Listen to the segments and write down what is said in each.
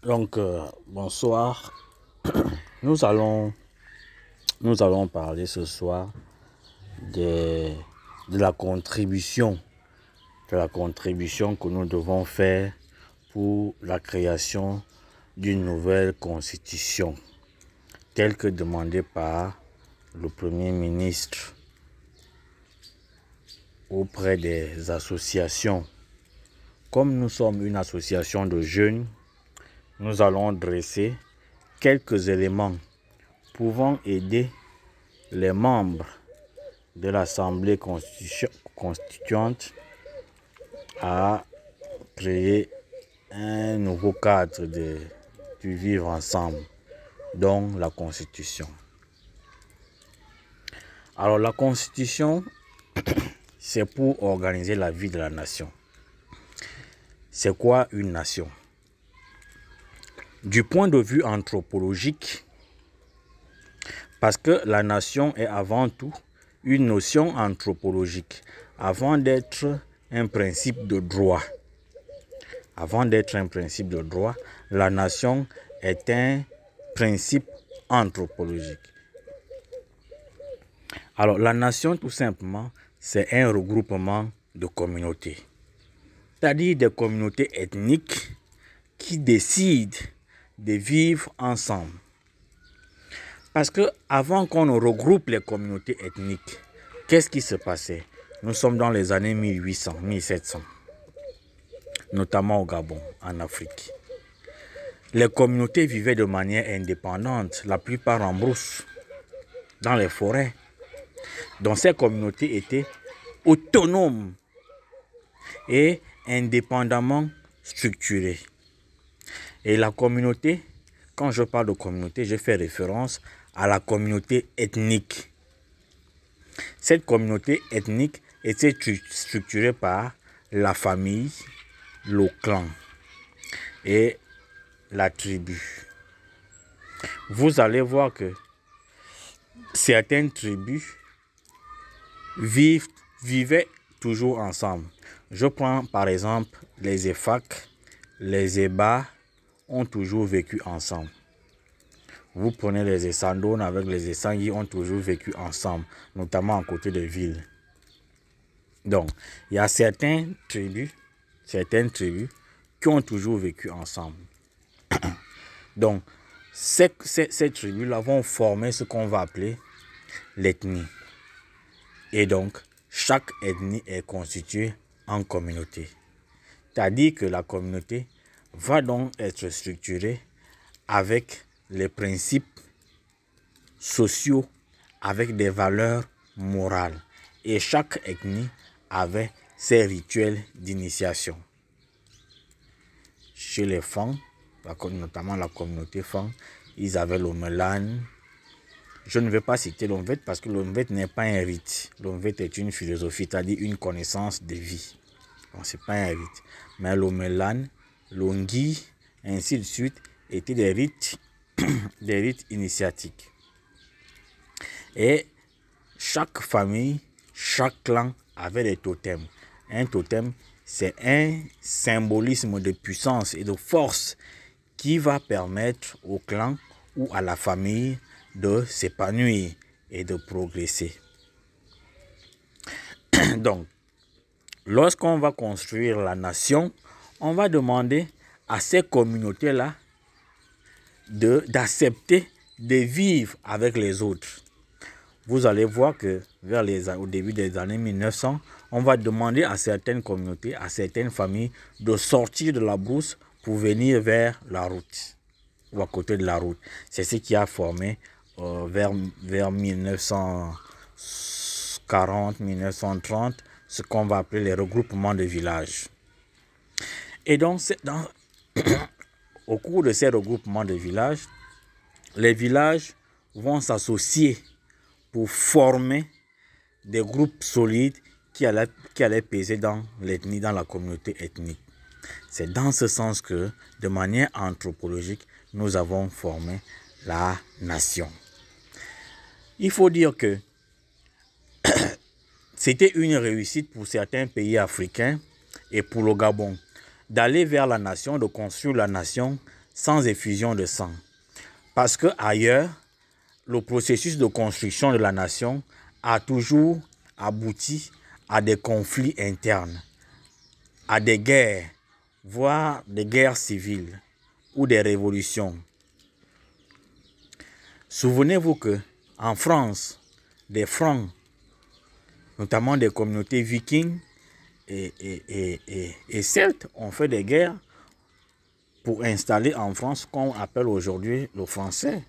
Bonsoir. Nous allons parler ce soir de la contribution que nous devons faire pour la création d'une nouvelle constitution, telle que demandée par le Premier ministre auprès des associations. Comme nous sommes une association de jeunes, nous allons dresser quelques éléments pouvant aider les membres de l'Assemblée constituante à créer un nouveau cadre du vivre ensemble, dont la Constitution. Alors la Constitution, c'est pour organiser la vie de la nation. C'est quoi une nation? Du point de vue anthropologique, parce que la nation est avant tout une notion anthropologique, avant d'être un principe de droit. La nation est un principe anthropologique. Alors, la nation, tout simplement, c'est un regroupement de communautés. C'est-à-dire des communautés ethniques qui décident de vivre ensemble. Parce que avant qu'on regroupe les communautés ethniques, qu'est-ce qui se passait? Nous sommes dans les années 1800, 1700, notamment au Gabon, en Afrique. Les communautés vivaient de manière indépendante, la plupart en brousse, dans les forêts. Donc ces communautés étaient autonomes et indépendamment structurées. Et la communauté, quand je parle de communauté, je fais référence à la communauté ethnique. Cette communauté ethnique était structurée par la famille, le clan et la tribu. Vous allez voir que certaines tribus vivaient toujours ensemble. Je prends par exemple les Efak, les Eba ont toujours vécu ensemble. Vous prenez les Essandones avec les Essangui ont toujours vécu ensemble, notamment à côté des villes. Donc, il y a certaines tribus qui ont toujours vécu ensemble. Donc, ces tribus-là vont former ce qu'on va appeler l'ethnie. Et donc, chaque ethnie est constituée en communauté. C'est-à-dire que la communauté va donc être structurée avec les principes sociaux, avec des valeurs morales. Et chaque ethnie avait ses rituels d'initiation. Chez les Fang, notamment la communauté Fang, ils avaient l'Omelan. Je ne vais pas citer l'Omvet parce que l'Omvet n'est pas un rite. L'Omvet est une philosophie, c'est-à-dire une connaissance de vie. Ce n'est pas un rite. Mais l'Omelan, l'Ongi, ainsi de suite, étaient des rites initiatiques. Et chaque famille, chaque clan avait des totems. Un totem, c'est un symbolisme de puissance et de force qui va permettre au clan ou à la famille de s'épanouir et de progresser. Donc, lorsqu'on va construire la nation, on va demander à ces communautés-là d'accepter de vivre avec les autres. Vous allez voir que au début des années 1900, on va demander à certaines communautés, à certaines familles de sortir de la brousse pour venir vers la route ou à côté de la route. C'est ce qui a formé vers 1940, 1930, ce qu'on va appeler les regroupements de villages. Et donc, au cours de ces regroupements de villages, les villages vont s'associer pour former des groupes solides qui allaient peser dans l'ethnie, dans la communauté ethnique. C'est dans ce sens que, de manière anthropologique, nous avons formé la nation. Il faut dire que c'était une réussite pour certains pays africains et pour le Gabon. D'aller vers la nation, de construire la nation, sans effusion de sang. Parce que ailleurs, le processus de construction de la nation a toujours abouti à des conflits internes, à des guerres, voire des guerres civiles ou des révolutions. Souvenez-vous que en France, des Francs, notamment des communautés vikings et Celtes, ont fait des guerres pour installer en France ce qu'on appelle aujourd'hui le français,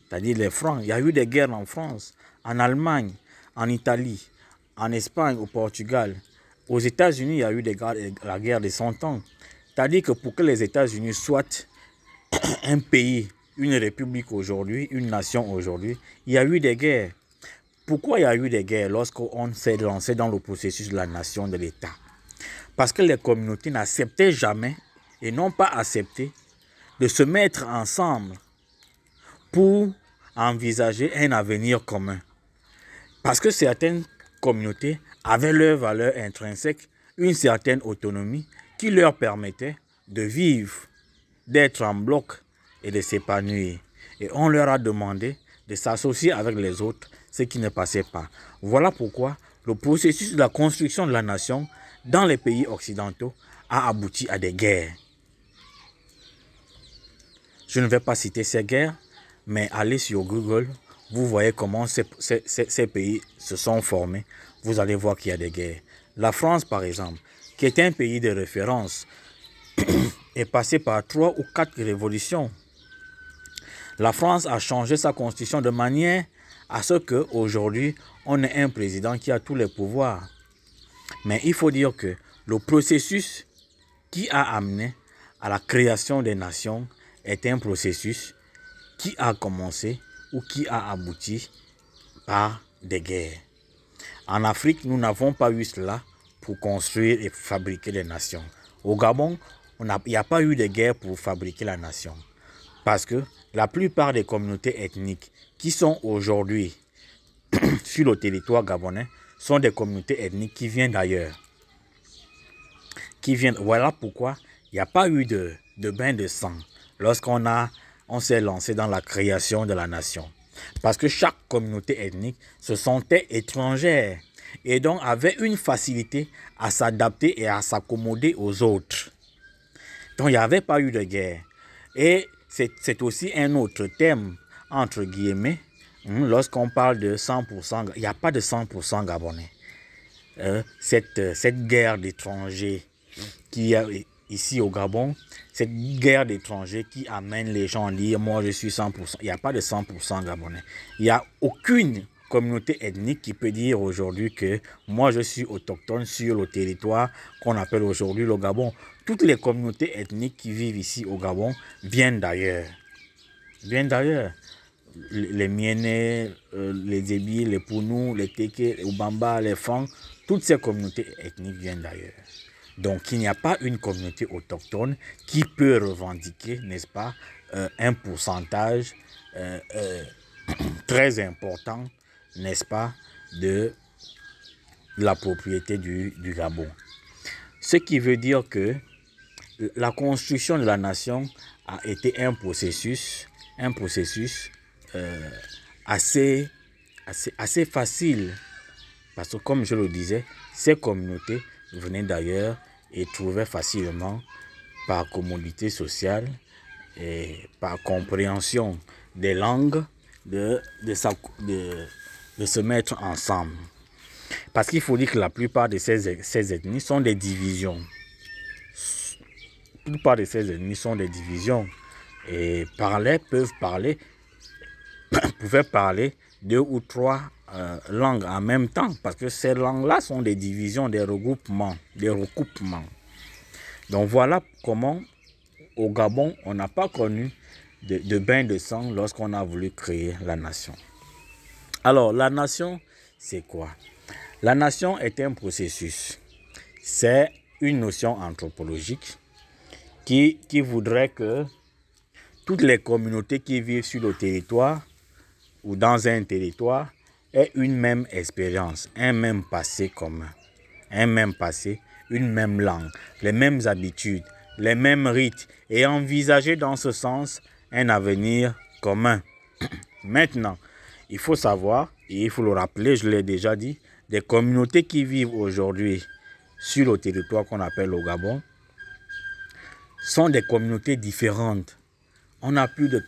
c'est-à-dire les Francs. Il y a eu des guerres en France, en Allemagne, en Italie, en Espagne, au Portugal. Aux États-Unis, il y a eu la guerre des 100 ans. C'est-à-dire que pour que les États-Unis soient un pays, une république aujourd'hui, une nation aujourd'hui, il y a eu des guerres. Pourquoi il y a eu des guerres lorsqu'on s'est lancé dans le processus de la nation, de l'État? Parce que les communautés n'acceptaient jamais et n'ont pas accepté de se mettre ensemble pour envisager un avenir commun. Parce que certaines communautés avaient leurs valeurs intrinsèques, une certaine autonomie qui leur permettait de vivre, d'être en bloc et de s'épanouir. Et on leur a demandé de s'associer avec les autres, ce qui ne passait pas. Voilà pourquoi le processus de la construction de la nation dans les pays occidentaux a abouti à des guerres. Je ne vais pas citer ces guerres, mais allez sur Google, vous voyez comment ces pays se sont formés. Vous allez voir qu'il y a des guerres. La France, par exemple, qui est un pays de référence, est passée par 3 ou 4 révolutions. La France a changé sa constitution de manière à ce qu'aujourd'hui, on ait un président qui a tous les pouvoirs. Mais il faut dire que le processus qui a amené à la création des nations est un processus qui a commencé ou qui a abouti par des guerres. En Afrique, nous n'avons pas eu cela pour construire et fabriquer des nations. Au Gabon, il n'y a pas eu de guerre pour fabriquer la nation. Parce que la plupart des communautés ethniques qui sont aujourd'hui sur le territoire gabonais sont des communautés ethniques qui viennent d'ailleurs. Voilà pourquoi il n'y a pas eu de bain de sang lorsqu'on s'est lancé dans la création de la nation. Parce que chaque communauté ethnique se sentait étrangère et donc avait une facilité à s'adapter et à s'accommoder aux autres. Donc il n'y avait pas eu de guerre. Et c'est aussi un autre thème, entre guillemets, lorsqu'on parle de 100%, il n'y a pas de 100% gabonais. Cette guerre d'étrangers qui a ici au Gabon, cette guerre d'étrangers qui amène les gens à dire « moi je suis 100%», il n'y a pas de 100% gabonais. Il n'y a aucune communauté ethnique qui peut dire aujourd'hui que moi je suis autochtone sur le territoire qu'on appelle aujourd'hui le Gabon. Toutes les communautés ethniques qui vivent ici au Gabon viennent d'ailleurs. Les Mienais, les Ebi, les Pounou, les Teke, les Ubamba, les Fang, toutes ces communautés ethniques viennent d'ailleurs. Donc il n'y a pas une communauté autochtone qui peut revendiquer, n'est-ce pas, un pourcentage très important, n'est-ce pas, de la propriété du Gabon. Ce qui veut dire que la construction de la nation a été un processus assez facile. Parce que comme je le disais, ces communautés venaient d'ailleurs et trouvaient facilement, par commodité sociale et par compréhension des langues, de se mettre ensemble. Parce qu'il faut dire que la plupart de ces ethnies sont des divisions. La plupart de ces ethnies sont des divisions. Et pouvaient parler 2 ou 3 langues en même temps. Parce que ces langues-là sont des divisions, des regroupements. Donc voilà comment au Gabon, on n'a pas connu de bain de sang lorsqu'on a voulu créer la nation. Alors, la nation, c'est quoi? La nation est un processus. C'est une notion anthropologique qui voudrait que toutes les communautés qui vivent sur le territoire ou dans un territoire aient une même expérience, un même passé commun, un même passé, une même langue, les mêmes habitudes, les mêmes rites et envisager dans ce sens un avenir commun. Maintenant, il faut savoir, et il faut le rappeler, je l'ai déjà dit, des communautés qui vivent aujourd'hui sur le territoire qu'on appelle le Gabon sont des communautés différentes. On a plus de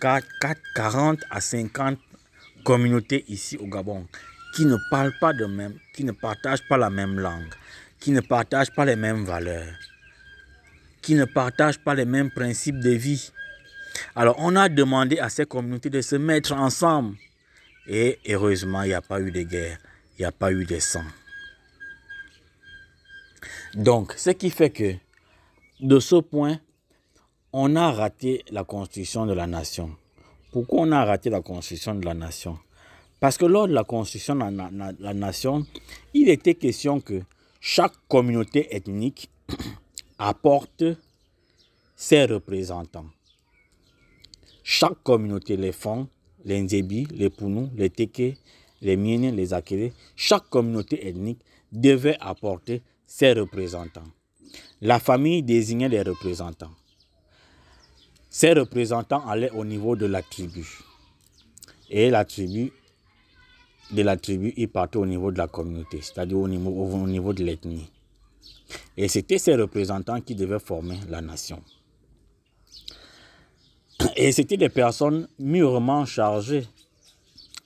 40 à 50 communautés ici au Gabon qui ne parlent pas de même, qui ne partagent pas la même langue, qui ne partagent pas les mêmes valeurs, qui ne partagent pas les mêmes principes de vie. Alors, on a demandé à ces communautés de se mettre ensemble. Et heureusement, il n'y a pas eu de guerre, il n'y a pas eu de sang. Donc, ce qui fait que, de ce point, on a raté la construction de la nation. Pourquoi on a raté la construction de la nation? Parce que lors de la construction de la nation, il était question que chaque communauté ethnique apporte ses représentants. Chaque communauté, les Fon, les Nzebi, les Pounou, les Teke, les Miene, les Akere, chaque communauté ethnique devait apporter ses représentants. La famille désignait les représentants. Ces représentants allaient au niveau de la tribu. Et de la tribu, ils partaient au niveau de la communauté, c'est-à-dire au niveau de l'ethnie. Et c'était ces représentants qui devaient former la nation. Et c'était des personnes mûrement chargées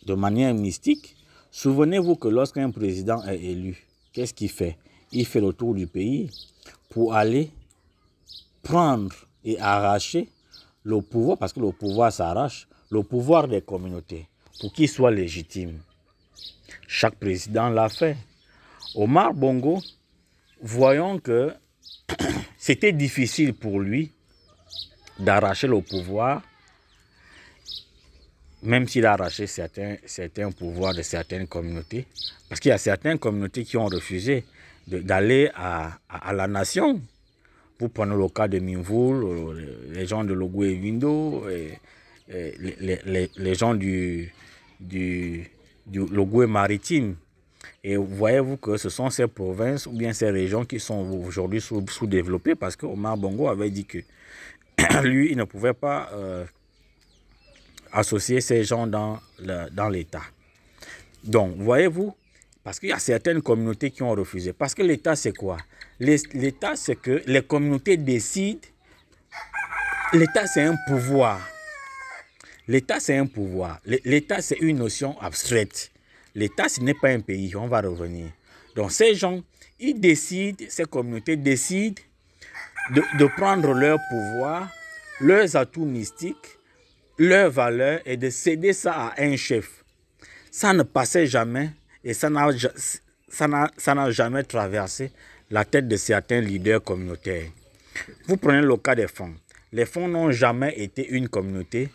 de manière mystique. Souvenez-vous que lorsqu'un président est élu, qu'est-ce qu'il fait? Il fait le tour du pays pour aller prendre et arracher le pouvoir, parce que le pouvoir s'arrache, le pouvoir des communautés, pour qu'il soit légitime. Chaque président l'a fait. Omar Bongo, voyons que c'était difficile pour lui d'arracher le pouvoir, même s'il a arraché certains pouvoirs de certaines communautés, parce qu'il y a certaines communautés qui ont refusé d'aller à la nation. Vous prenez le cas de Minvoul, les gens de Logou et Windo, les gens du Logou et Maritime. Et voyez-vous que ce sont ces provinces ou bien ces régions qui sont aujourd'hui sous-développées, parce que Omar Bongo avait dit que lui, il ne pouvait pas associer ces gens dans l'État. Donc, voyez-vous, parce qu'il y a certaines communautés qui ont refusé. Parce que l'État, c'est quoi? L'État, c'est que les communautés décident. L'État, c'est un pouvoir. L'État, c'est un pouvoir. L'État, c'est une notion abstraite. L'État, ce n'est pas un pays. On va revenir. Donc, ces gens, ils décident, ces communautés décident de prendre leur pouvoir, leurs atouts mystiques, leurs valeurs et de céder ça à un chef. Ça ne passait jamais et ça n'a jamais traversé la tête de certains leaders communautaires. Vous prenez le cas des Fon. Les Fon n'ont jamais été une communauté,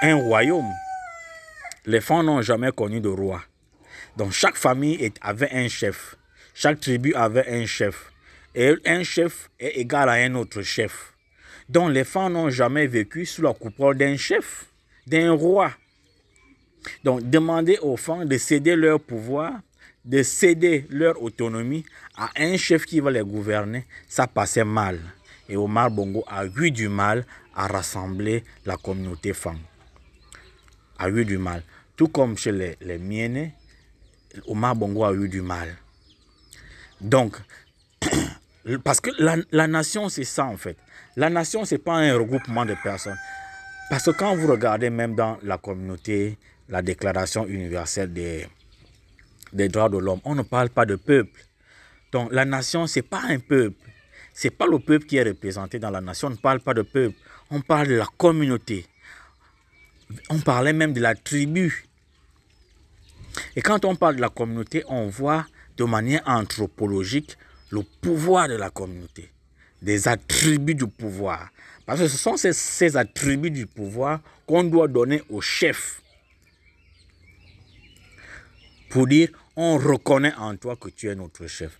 un royaume. Les Fon n'ont jamais connu de roi. Donc chaque famille avait un chef. Chaque tribu avait un chef. Et un chef est égal à un autre chef. Donc les Fon n'ont jamais vécu sous la coupole d'un chef, d'un roi. Donc demandez aux Fon de céder leur pouvoir, de céder leur autonomie à un chef qui va les gouverner, ça passait mal. Et Omar Bongo a eu du mal à rassembler la communauté Fon. A eu du mal. Tout comme chez les Miene, Omar Bongo a eu du mal. Donc, parce que la nation, c'est ça en fait. La nation, ce n'est pas un regroupement de personnes. Parce que quand vous regardez même dans la communauté, la déclaration universelle des droits de l'homme, on ne parle pas de peuple. Donc la nation, ce n'est pas un peuple. Ce n'est pas le peuple qui est représenté dans la nation. On ne parle pas de peuple. On parle de la communauté. On parlait même de la tribu. Et quand on parle de la communauté, on voit de manière anthropologique le pouvoir de la communauté, des attributs du pouvoir. Parce que ce sont ces attributs du pouvoir qu'on doit donner au chef. Pour dire, on reconnaît en toi que tu es notre chef.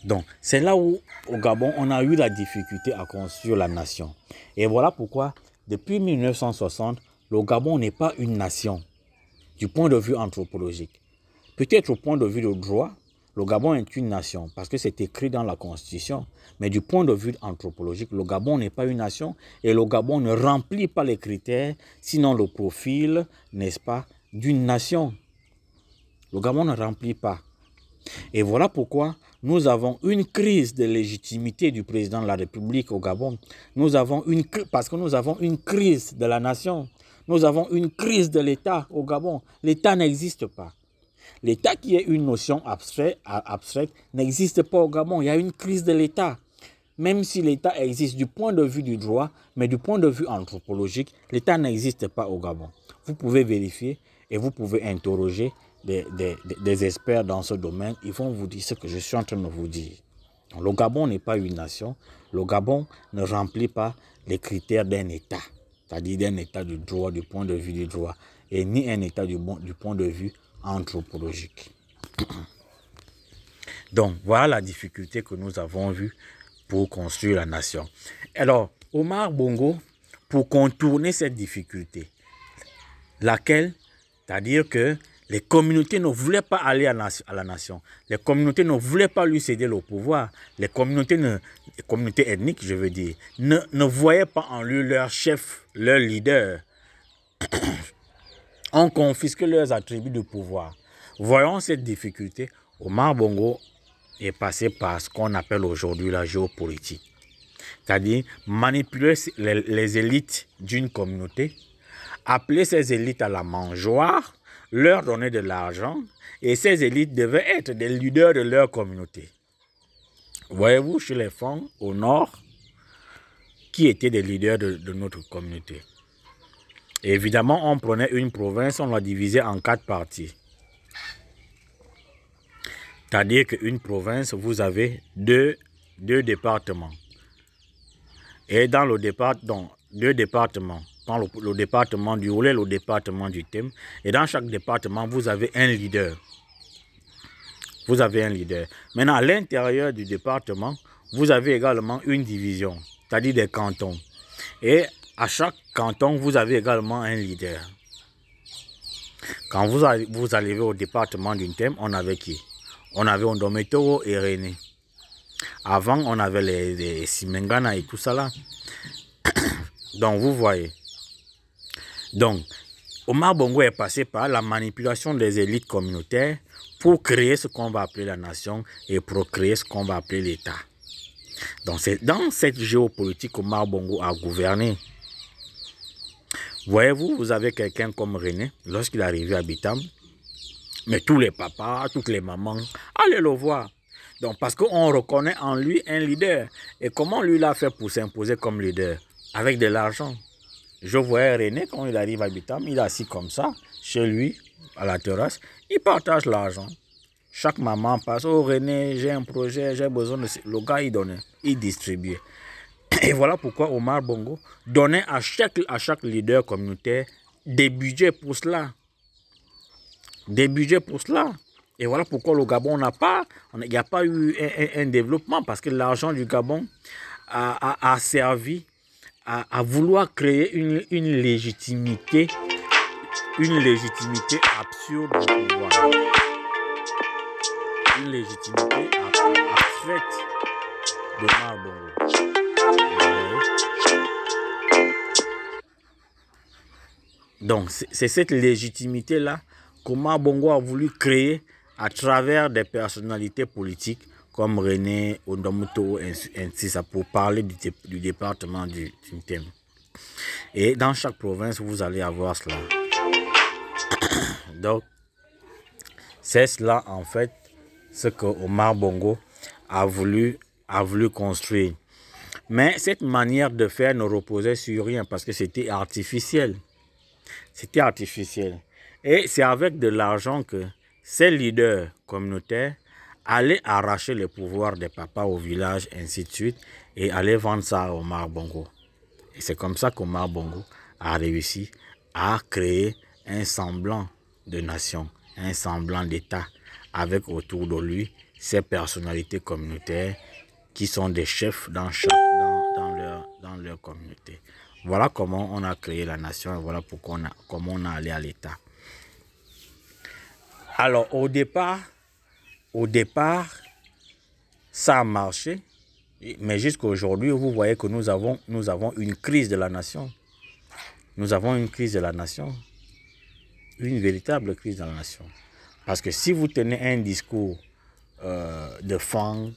Donc, c'est là où, au Gabon, on a eu la difficulté à construire la nation. Et voilà pourquoi, depuis 1960, le Gabon n'est pas une nation, du point de vue anthropologique. Peut-être au point de vue du droit, Le Gabon est une nation parce que c'est écrit dans la Constitution. Mais du point de vue anthropologique, le Gabon n'est pas une nation et le Gabon ne remplit pas les critères, sinon le profil, n'est-ce pas, d'une nation. Le Gabon ne remplit pas. Et voilà pourquoi nous avons une crise de légitimité du président de la République au Gabon. Parce que nous avons une crise de la nation. Nous avons une crise de l'État au Gabon. L'État n'existe pas. L'État qui est une notion abstraite n'existe pas au Gabon. Il y a une crise de l'État. Même si l'État existe du point de vue du droit, mais du point de vue anthropologique, l'État n'existe pas au Gabon. Vous pouvez vérifier et vous pouvez interroger des experts dans ce domaine. Ils vont vous dire ce que je suis en train de vous dire. Donc, le Gabon n'est pas une nation. Le Gabon ne remplit pas les critères d'un État, c'est-à-dire d'un État du droit, du point de vue du droit, et ni un État du point de vue anthropologique. Donc, voilà la difficulté que nous avons vue pour construire la nation. Alors, Omar Bongo, pour contourner cette difficulté, laquelle, c'est-à-dire que les communautés ne voulaient pas aller à la nation. Les communautés ne voulaient pas lui céder le pouvoir. Les communautés ethniques, je veux dire, ne voyaient pas en lui leur chef, leur leader. On confisque leurs attributs de pouvoir. Voyons cette difficulté. Omar Bongo est passé par ce qu'on appelle aujourd'hui la géopolitique. C'est-à-dire manipuler les élites d'une communauté, appeler ces élites à la mangeoire, leur donner de l'argent, et ces élites devaient être des leaders de leur communauté. Voyez-vous, chez les Fang, au nord, qui étaient des leaders de notre communauté. Et évidemment, on prenait une province, on la divisait en 4 parties. C'est-à-dire qu'une province, vous avez deux départements. Et dans le département, 2 départements. Dans le département du Oulé, le département du Tem. Et dans chaque département, vous avez un leader. Vous avez un leader. Maintenant, à l'intérieur du département, vous avez également une division, c'est-à-dire des cantons. Et à chaque canton, vous avez également un leader. Quand vous arrivez au département du Tem, on avait qui? On avait Ondometoro et René. Avant, on avait les Simengana et tout ça là. Donc, vous voyez. Donc, Omar Bongo est passé par la manipulation des élites communautaires pour créer ce qu'on va appeler la nation et pour créer ce qu'on va appeler l'État. Donc, c'est dans cette géopolitique qu'Omar Bongo a gouverné. Voyez-vous, vous avez quelqu'un comme René, lorsqu'il est arrivé à Bitam, mais tous les papas, toutes les mamans, allez le voir. Donc, parce qu'on reconnaît en lui un leader. Et comment lui l'a fait pour s'imposer comme leader? Avec de l'argent. Je voyais René, quand il arrive à Bitam, il est assis comme ça, chez lui, à la terrasse, il partage l'argent. Chaque maman passe, oh René, j'ai un projet, j'ai besoin de... Le gars, il donnait, il distribuait. Et voilà pourquoi Omar Bongo donnait à chaque leader communautaire des budgets pour cela. Des budgets pour cela. Et voilà pourquoi le Gabon il n'y a pas eu un développement, parce que l'argent du Gabon a servi à vouloir créer une légitimité absurde du pouvoir. Une légitimité abstraite de Omar Bongo. Donc, c'est cette légitimité-là qu'Omar Bongo a voulu créer à travers des personnalités politiques comme René Ondomuto, ainsi ça, pour parler du département du Tem. Et dans chaque province, vous allez avoir cela. Donc, c'est cela, en fait, ce que Omar Bongo a voulu construire. Mais cette manière de faire ne reposait sur rien parce que c'était artificiel. C'était artificiel. Et c'est avec de l'argent que ces leaders communautaires allaient arracher le pouvoir des papas au village, ainsi de suite, et allaient vendre ça à Omar Bongo. Et c'est comme ça qu'Omar Bongo a réussi à créer un semblant de nation, un semblant d'État, avec autour de lui ces personnalités communautaires qui sont des chefs dans leur communauté. Voilà comment on a créé la nation et voilà pourquoi comment on a allé à l'État. Alors, au départ, au départ, ça a marché, mais jusqu'à aujourd'hui, vous voyez que nous avons une crise de la nation. Nous avons une crise de la nation. Une véritable crise de la nation. Parce que si vous tenez un discours de Fang,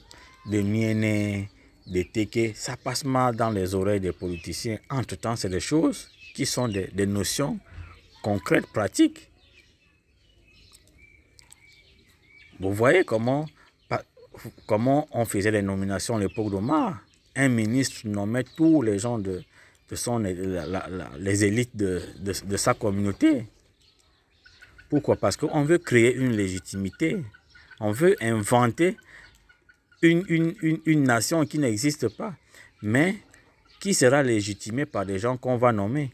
de Miene, de Teke, ça passe mal dans les oreilles des politiciens. Entre-temps, c'est des choses qui sont des notions concrètes, pratiques. Vous voyez comment on faisait les nominations à l'époque d'Omar. Un ministre nommait tous les gens les élites de sa communauté. Pourquoi? Parce qu'on veut créer une légitimité. On veut inventer une nation qui n'existe pas, mais qui sera légitimée par des gens qu'on va nommer.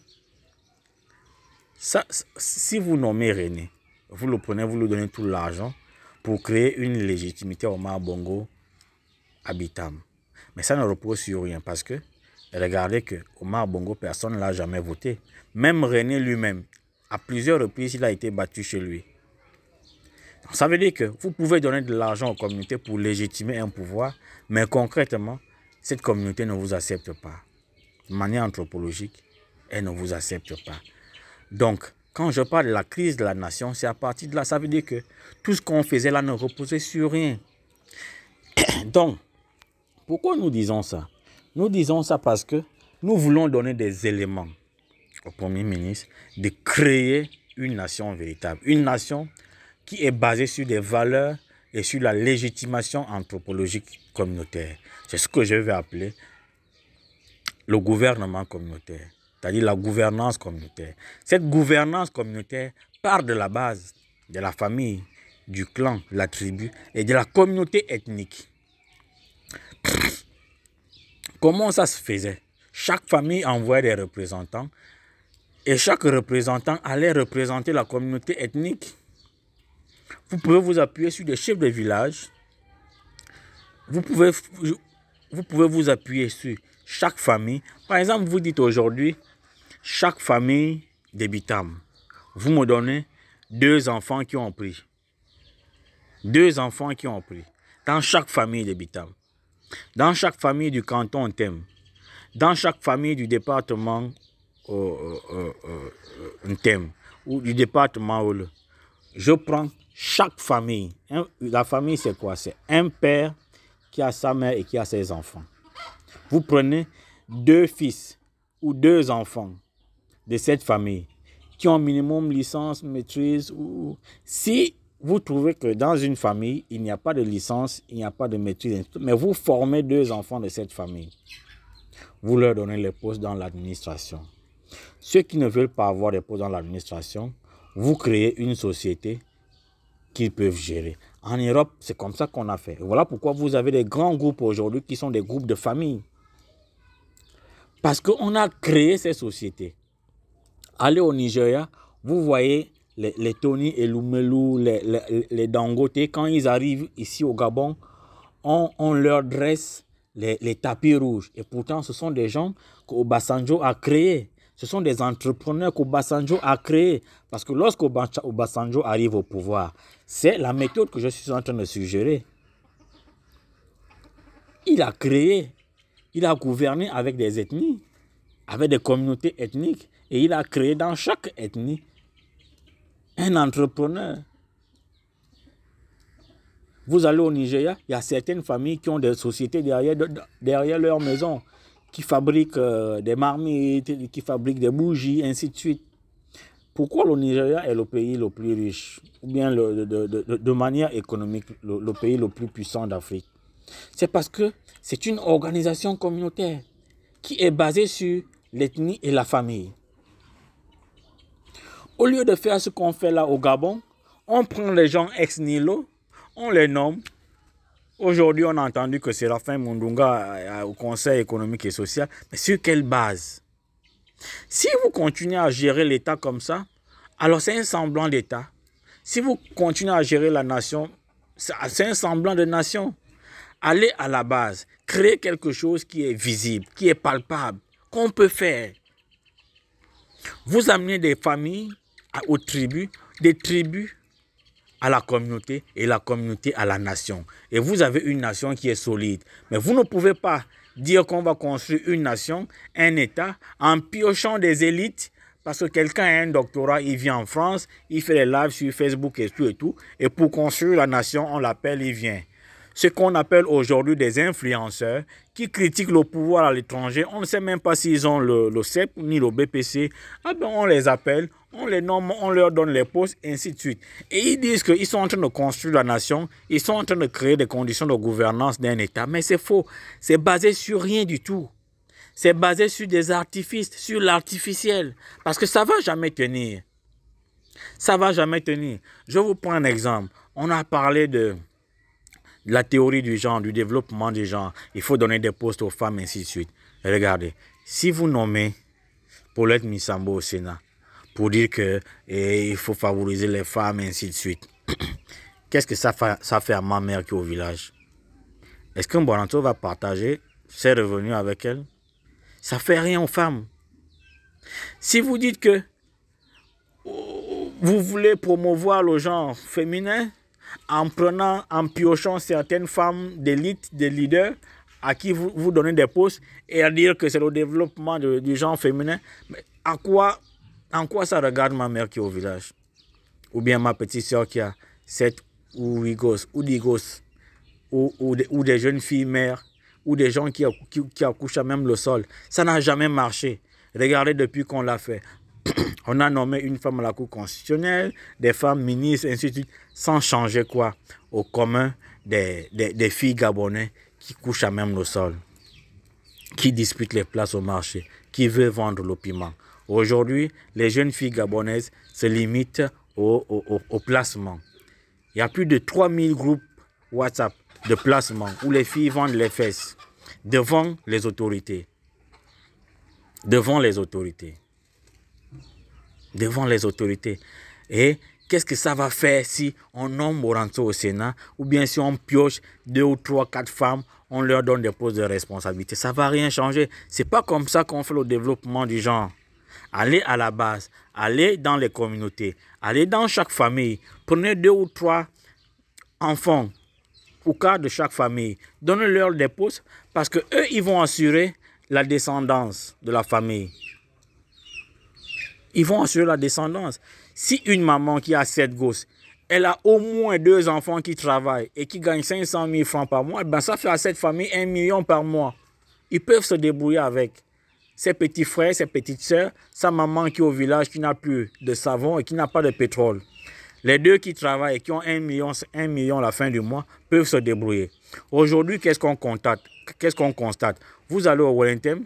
Ça, si vous nommez René, vous le prenez, vous lui donnez tout l'argent pour créer une légitimité au Omar Bongo à Bitam. Mais ça ne repose sur rien parce que regardez que Omar Bongo, personne ne l'a jamais voté. Même René lui-même, à plusieurs reprises, il a été battu chez lui. Donc, ça veut dire que vous pouvez donner de l'argent aux communautés pour légitimer un pouvoir, mais concrètement, cette communauté ne vous accepte pas. De manière anthropologique, elle ne vous accepte pas. Donc, quand je parle de la crise de la nation, c'est à partir de là, ça veut dire que tout ce qu'on faisait là ne reposait sur rien. Donc, pourquoi nous disons ça? Nous disons ça parce que nous voulons donner des éléments au Premier ministre de créer une nation véritable. Une nation qui est basée sur des valeurs et sur la légitimation anthropologique communautaire. C'est ce que je vais appeler le gouvernement communautaire, c'est-à-dire la gouvernance communautaire. Cette gouvernance communautaire part de la base de la famille, du clan, de la tribu et de la communauté ethnique. Comment ça se faisait? Chaque famille envoyait des représentants et chaque représentant allait représenter la communauté ethnique. Vous pouvez vous appuyer sur des chefs de village. Vous pouvez vous appuyer sur chaque famille. Par exemple, vous dites aujourd'hui, chaque famille des Bitam, vous me donnez 2 enfants qui ont pris. 2 enfants qui ont pris. Dans chaque famille des Bitam. Dans chaque famille du canton Ntem. Dans chaque famille du département Ntem. Ou du département Ole. Je prends chaque famille. La famille, c'est quoi? C'est un père qui a sa mère et qui a ses enfants. Vous prenez 2 fils ou 2 enfants de cette famille qui ont minimum licence, maîtrise. Si vous trouvez que dans une famille, il n'y a pas de licence, il n'y a pas de maîtrise, mais vous formez 2 enfants de cette famille, vous leur donnez les postes dans l'administration. Ceux qui ne veulent pas avoir des postes dans l'administration, vous créez une société qu'ils peuvent gérer. En Europe, c'est comme ça qu'on a fait. Et voilà pourquoi vous avez des grands groupes aujourd'hui qui sont des groupes de famille. Parce qu'on a créé ces sociétés. Allez au Nigeria, vous voyez les Tony et Lumelu, les Dangote, quand ils arrivent ici au Gabon, on leur dresse les tapis rouges. Et pourtant, ce sont des gens qu'Obasanjo a créés. Ce sont des entrepreneurs qu'Obasanjo a créés. Parce que lorsqu'Obasanjo arrive au pouvoir, c'est la méthode que je suis en train de suggérer. Il a créé, il a gouverné avec des ethnies, avec des communautés ethniques. Et il a créé dans chaque ethnie un entrepreneur. Vous allez au Nigeria, il y a certaines familles qui ont des sociétés derrière leur maison, qui fabriquent des marmites, qui fabriquent des bougies, ainsi de suite. Pourquoi le Nigeria est le pays le plus riche, ou bien de manière économique, le pays le plus puissant d'Afrique? C'est parce que c'est une organisation communautaire qui est basée sur l'ethnie et la famille. Au lieu de faire ce qu'on fait là au Gabon, on prend les gens ex nihilo, on les nomme. Aujourd'hui, on a entendu que Séraphin Mundunga au Conseil économique et social. Mais sur quelle base? Si vous continuez à gérer l'État comme ça, alors c'est un semblant d'État. Si vous continuez à gérer la nation, c'est un semblant de nation. Allez à la base, créez quelque chose qui est visible, qui est palpable, qu'on peut faire. Vous amenez des familles aux tribus, des tribus à la communauté et la communauté à la nation. Et vous avez une nation qui est solide. Mais vous ne pouvez pas dire qu'on va construire une nation, un État, en piochant des élites, parce que quelqu'un a un doctorat, il vient en France, il fait des lives sur Facebook et tout, et pour construire la nation, on l'appelle, il vient. Ce qu'on appelle aujourd'hui des influenceurs qui critiquent le pouvoir à l'étranger. On ne sait même pas s'ils ont le CEP ni le BPC. Ah ben on les appelle, on les nomme, on leur donne les postes, et ainsi de suite. Et ils disent qu'ils sont en train de construire la nation, ils sont en train de créer des conditions de gouvernance d'un État. Mais c'est faux, c'est basé sur rien du tout. C'est basé sur des artifices, sur l'artificiel. Parce que ça ne va jamais tenir. Ça ne va jamais tenir. Je vous prends un exemple. On a parlé de la théorie du genre, du développement du genre. Il faut donner des postes aux femmes, ainsi de suite. Regardez, si vous nommez Paulette Missambo au Sénat pour dire qu'il faut favoriser les femmes, ainsi de suite, qu'est-ce que ça fait à ma mère qui est au village? Est-ce qu'un Bonanto va partager ses revenus avec elle? Ça ne fait rien aux femmes. Si vous dites que vous voulez promouvoir le genre féminin, en piochant certaines femmes d'élite, des leaders, à qui vous donnez des postes, et à dire que c'est le développement du genre féminin, mais en quoi ça regarde ma mère qui est au village? Ou bien ma petite soeur qui a 7 ou 8 gosses, ou 10 gosses, ou des jeunes filles mères, ou des gens qui accouchent à même le sol. Ça n'a jamais marché. Regardez depuis qu'on l'a fait. On a nommé une femme à la Cour constitutionnelle, des femmes ministres, ainsi de suite, sans changer quoi au commun des filles gabonais qui couchent à même le sol, qui disputent les places au marché, qui veulent vendre le piment. Aujourd'hui, les jeunes filles gabonaises se limitent au placement. Il y a plus de 3000 groupes WhatsApp de placement où les filles vendent les fesses devant les autorités. Devant les autorités. Devant les autorités. Et qu'est-ce que ça va faire si on nomme Bonanto au Sénat ou bien si on pioche 2 ou 3, 4 femmes, on leur donne des postes de responsabilité? Ça ne va rien changer. Ce n'est pas comme ça qu'on fait le développement du genre. Allez à la base, allez dans les communautés, allez dans chaque famille, prenez 2 ou 3 enfants au cas de chaque famille, donnez-leur des postes parce qu'eux, ils vont assurer la descendance de la famille. Ils vont assurer la descendance. Si une maman qui a 7 gosses, elle a au moins 2 enfants qui travaillent et qui gagnent 500 000 francs par mois, ben ça fait à cette famille 1 million par mois. Ils peuvent se débrouiller avec ses petits frères, ses petites sœurs, sa maman qui est au village, qui n'a plus de savon et qui n'a pas de pétrole. Les 2 qui travaillent et qui ont 1 million à la fin du mois peuvent se débrouiller. Aujourd'hui, qu'est-ce qu'on constate? Vous allez au Wellington,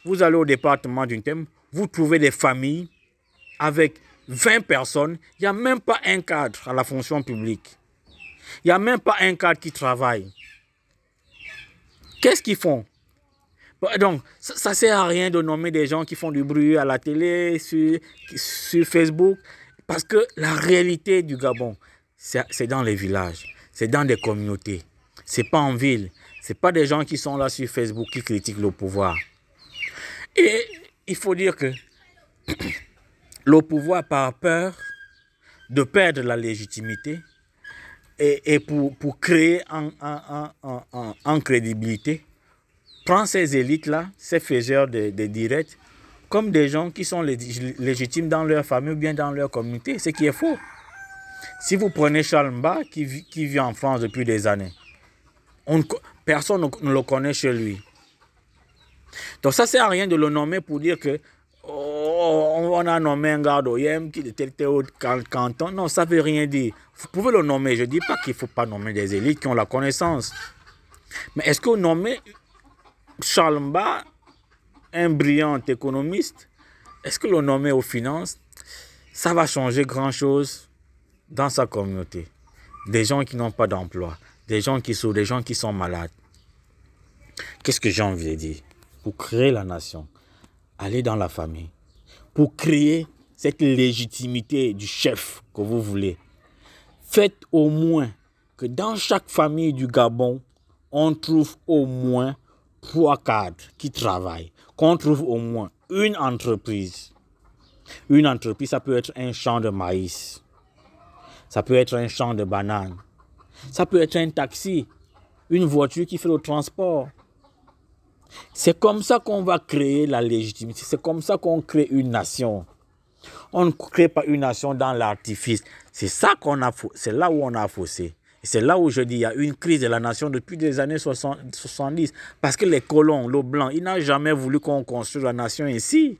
vous allez au département d'Untem, vous trouvez des familles avec 20 personnes. Il n'y a même pas un cadre à la fonction publique. Il n'y a même pas un cadre qui travaille. Qu'est-ce qu'ils font? Donc, ça ne sert à rien de nommer des gens qui font du bruit à la télé, sur Facebook. Parce que la réalité du Gabon, c'est dans les villages, c'est dans des communautés. Ce n'est pas en ville. Ce n'est pas des gens qui sont là sur Facebook qui critiquent le pouvoir. Et il faut dire que le pouvoir, par peur de perdre la légitimité et pour créer en crédibilité, prend ces élites-là, ces faiseurs de directs, comme des gens qui sont légitimes dans leur famille ou bien dans leur communauté, ce qui est faux. Si vous prenez Charles Mba, qui vit en France depuis des années, personne ne le connaît chez lui. Donc ça ne sert à rien de le nommer pour dire que on a nommé un garde OIM qui était tel canton. Non, ça ne veut rien dire. Vous pouvez le nommer. Je ne dis pas qu'il ne faut pas nommer des élites qui ont la connaissance. Mais est-ce que vous nommez Charles Mba, un brillant économiste, est-ce que le nommer aux finances, ça va changer grand-chose dans sa communauté? Des gens qui n'ont pas d'emploi, des gens qui souffrent, des gens qui sont malades. Qu'est-ce que j'ai envie de dire? Pour créer la nation, allez dans la famille. Pour créer cette légitimité du chef que vous voulez, faites au moins que dans chaque famille du Gabon, on trouve au moins 3 cadres qui travaillent, qu'on trouve au moins une entreprise. Une entreprise, ça peut être un champ de maïs. Ça peut être un champ de bananes. Ça peut être un taxi, une voiture qui fait le transport. C'est comme ça qu'on va créer la légitimité. C'est comme ça qu'on crée une nation. On ne crée pas une nation dans l'artifice. C'est là où on a faussé. Et c'est là où je dis il y a une crise de la nation depuis les années 70. Parce que les colons, le blanc, il n'a jamais voulu qu'on construise la nation ici.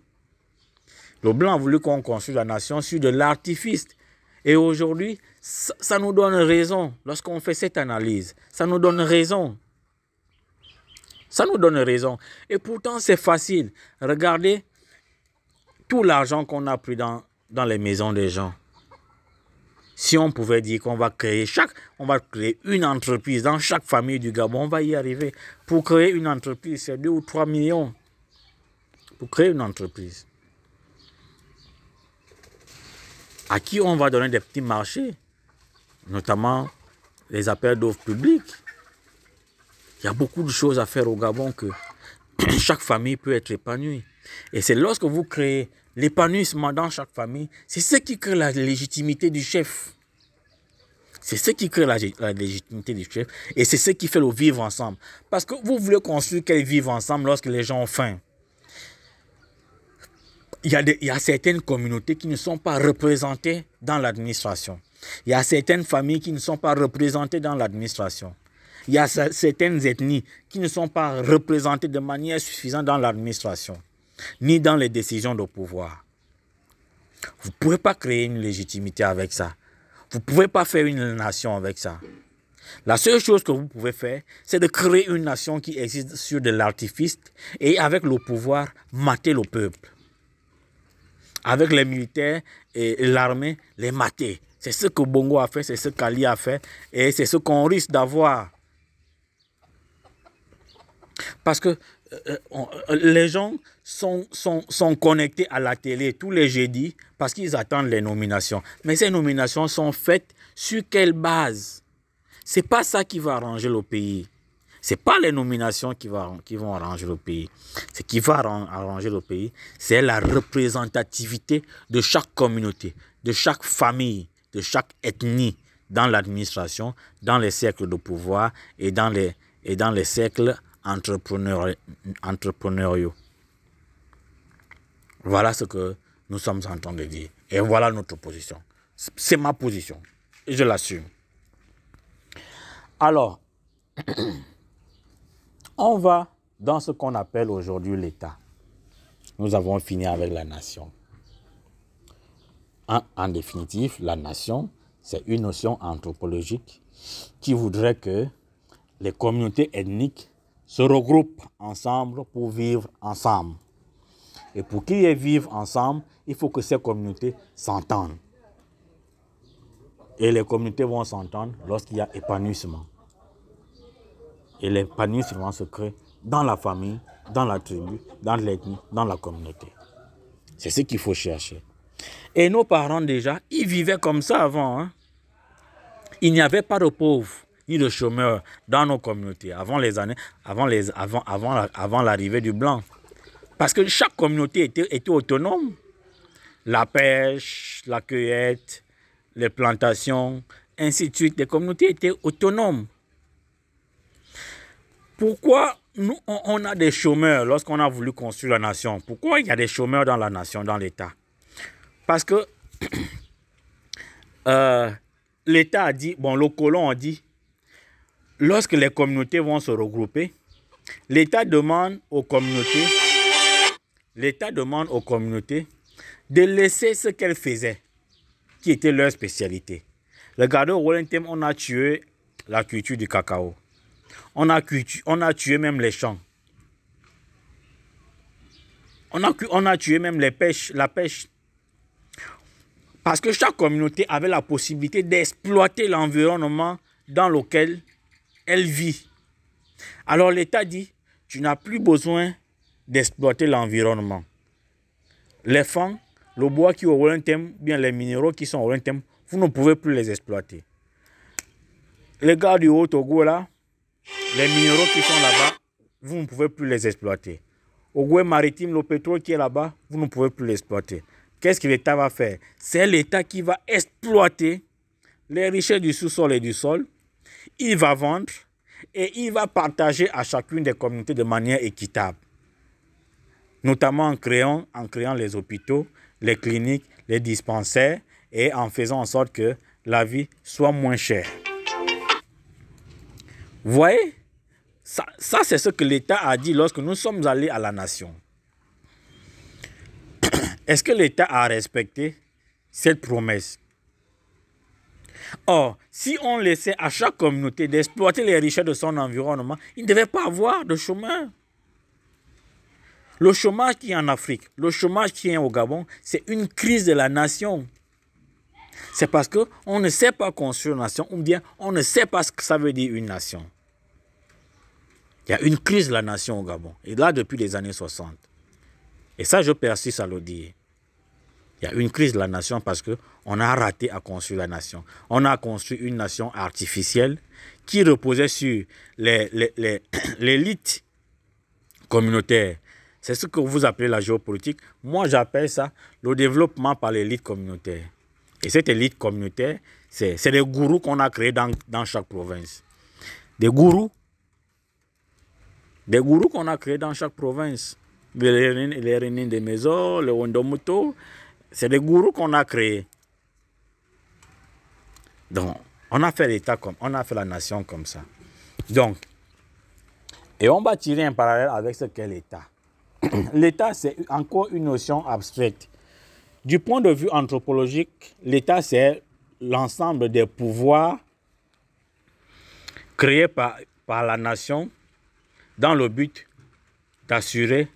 Le blanc a voulu qu'on construise la nation sur de l'artifice. Et aujourd'hui, ça nous donne raison. Lorsqu'on fait cette analyse, ça nous donne raison. Ça nous donne raison. Et pourtant, c'est facile. Regardez tout l'argent qu'on a pris dans les maisons des gens. Si on pouvait dire qu'on va créer une entreprise dans chaque famille du Gabon, on va y arriver. Pour créer une entreprise, c'est 2 ou 3 millions. Pour créer une entreprise. À qui on va donner des petits marchés, notamment les appels d'offres publics. Il y a beaucoup de choses à faire au Gabon que chaque famille peut être épanouie. Et c'est lorsque vous créez l'épanouissement dans chaque famille, c'est ce qui crée la légitimité du chef. C'est ce qui crée la légitimité du chef et c'est ce qui fait le vivre ensemble. Parce que vous voulez construire qu'elles vivent ensemble lorsque les gens ont faim. Il y a certaines communautés qui ne sont pas représentées dans l'administration. Il y a certaines familles qui ne sont pas représentées dans l'administration. Il y a certaines ethnies qui ne sont pas représentées de manière suffisante dans l'administration, ni dans les décisions de pouvoir. Vous ne pouvez pas créer une légitimité avec ça. Vous ne pouvez pas faire une nation avec ça. La seule chose que vous pouvez faire, c'est de créer une nation qui existe sur de l'artifice et avec le pouvoir, mater le peuple. Avec les militaires et l'armée, les mater. C'est ce que Bongo a fait, c'est ce qu'Ali a fait et c'est ce qu'on risque d'avoir. Parce que les gens sont connectés à la télé tous les jeudis parce qu'ils attendent les nominations. Mais ces nominations sont faites sur quelle base? Ce n'est pas ça qui va arranger le pays. Ce n'est pas les nominations qui vont arranger le pays. Ce qui va arranger le pays, c'est la représentativité de chaque communauté, de chaque famille, de chaque ethnie dans l'administration, dans les cercles de pouvoir et dans les cercles entrepreneuriaux. Voilà ce que nous sommes en train de dire. Et voilà notre position. C'est ma position. Et je l'assume. Alors, on va dans ce qu'on appelle aujourd'hui l'État. Nous avons fini avec la nation. En définitive, la nation, c'est une notion anthropologique qui voudrait que les communautés ethniques se regroupent ensemble pour vivre ensemble. Et pour qu'ils vivent ensemble, il faut que ces communautés s'entendent. Et les communautés vont s'entendre lorsqu'il y a épanouissement. Et l'épanouissement se crée dans la famille, dans la tribu, dans l'ethnie, dans la communauté. C'est ce qu'il faut chercher. Et nos parents déjà, ils vivaient comme ça avant. Hein? Il n'y avait pas de pauvres ni de chômeurs dans nos communautés avant l'arrivée du blanc. Parce que chaque communauté était autonome. La pêche, la cueillette, les plantations, ainsi de suite. Les communautés étaient autonomes. Pourquoi nous, on a des chômeurs lorsqu'on a voulu construire la nation? Pourquoi il y a des chômeurs dans la nation, dans l'État? Parce que l'État a dit, le colon a dit, lorsque les communautés vont se regrouper, l'État demande aux communautés de laisser ce qu'elles faisaient, qui était leur spécialité. Regardez, au Wellington, on a tué la culture du cacao. On a tué même les champs. On a tué même la pêche. Parce que chaque communauté avait la possibilité d'exploiter l'environnement dans lequel elle vit. Alors l'État dit, tu n'as plus besoin d'exploiter l'environnement. Les fans, le bois qui est au Wellington, bien les minéraux qui sont au Wellington, vous ne pouvez plus les exploiter. Les gars du Haut-Togo là, les minéraux qui sont là-bas, vous ne pouvez plus les exploiter. Au Goué maritime, le pétrole qui est là-bas, vous ne pouvez plus l'exploiter. Qu'est-ce que l'État va faire? C'est l'État qui va exploiter les richesses du sous-sol et du sol, il va vendre et il va partager à chacune des communautés de manière équitable, notamment en créant les hôpitaux, les cliniques, les dispensaires et en faisant en sorte que la vie soit moins chère. Vous voyez, ça c'est ce que l'État a dit lorsque nous sommes allés à la nation. Est-ce que l'État a respecté cette promesse? Or, si on laissait à chaque communauté d'exploiter les richesses de son environnement, il ne devait pas avoir de chômage. Le chômage qui est en Afrique, le chômage qui est au Gabon, c'est une crise de la nation. C'est parce qu'on ne sait pas construire une nation, ou bien on ne sait pas ce que ça veut dire une nation. Il y a une crise de la nation au Gabon, et là depuis les années 60. Et ça, je persiste à le dire. Il y a une crise de la nation parce qu'on a raté à construire la nation. On a construit une nation artificielle qui reposait sur l'élite communautaire. C'est ce que vous appelez la géopolitique. Moi, j'appelle ça le développement par l'élite communautaire. Et cette élite communautaire, c'est des gourous qu'on a créés dans chaque province. Des gourous qu'on a créés dans chaque province. Les Renin des Maisons, les Wondomuto, c'est des gourous qu'on a créés. Donc, on a fait l'État comme, on a fait la nation comme ça. Donc, et on va tirer un parallèle avec ce qu'est l'État. L'État, c'est encore une notion abstraite. Du point de vue anthropologique, l'État, c'est l'ensemble des pouvoirs créés par la nation dans le but d'assurer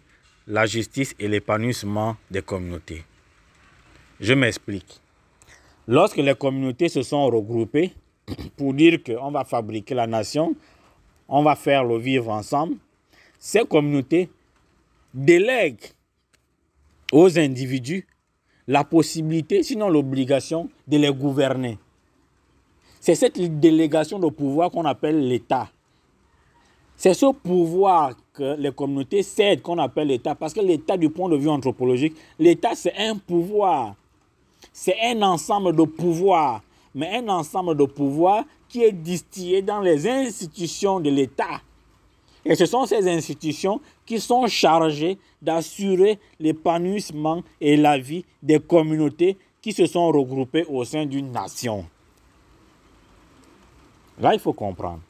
la justice et l'épanouissement des communautés. Je m'explique. Lorsque les communautés se sont regroupées pour dire qu'on va fabriquer la nation, on va faire le vivre ensemble, ces communautés délèguent aux individus la possibilité, sinon l'obligation, de les gouverner. C'est cette délégation de pouvoir qu'on appelle l'État. C'est ce pouvoir que les communautés cèdent qu'on appelle l'État, parce que l'État, du point de vue anthropologique, l'État, c'est un pouvoir. C'est un ensemble de pouvoirs, mais un ensemble de pouvoirs qui est distillé dans les institutions de l'État. Et ce sont ces institutions qui sont chargées d'assurer l'épanouissement et la vie des communautés qui se sont regroupées au sein d'une nation. Là, il faut comprendre.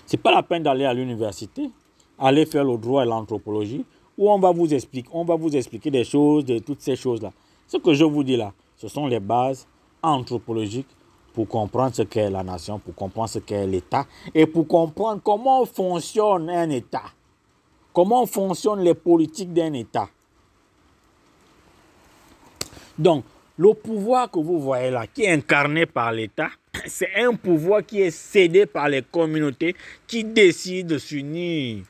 Ce n'est pas la peine d'aller à l'université, aller faire le droit et l'anthropologie, où on va vous expliquer des choses, de toutes ces choses-là. Ce que je vous dis là, ce sont les bases anthropologiques pour comprendre ce qu'est la nation, pour comprendre ce qu'est l'État et pour comprendre comment fonctionne un État, comment fonctionnent les politiques d'un État. Donc, le pouvoir que vous voyez là, qui est incarné par l'État, c'est un pouvoir qui est cédé par les communautés qui décident de s'unir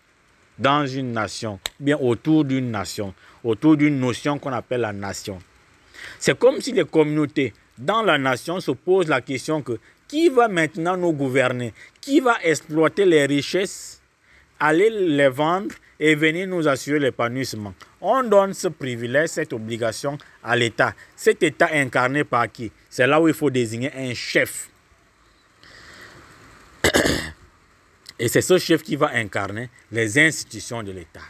dans une nation, bien autour d'une nation, autour d'une notion qu'on appelle la nation. C'est comme si les communautés dans la nation se posent la question que qui va maintenant nous gouverner? Qui va exploiter les richesses, aller les vendre et venir nous assurer l'épanouissement? On donne ce privilège, cette obligation à l'État. Cet État incarné par qui? C'est là où il faut désigner un chef. Et c'est ce chef qui va incarner les institutions de l'État.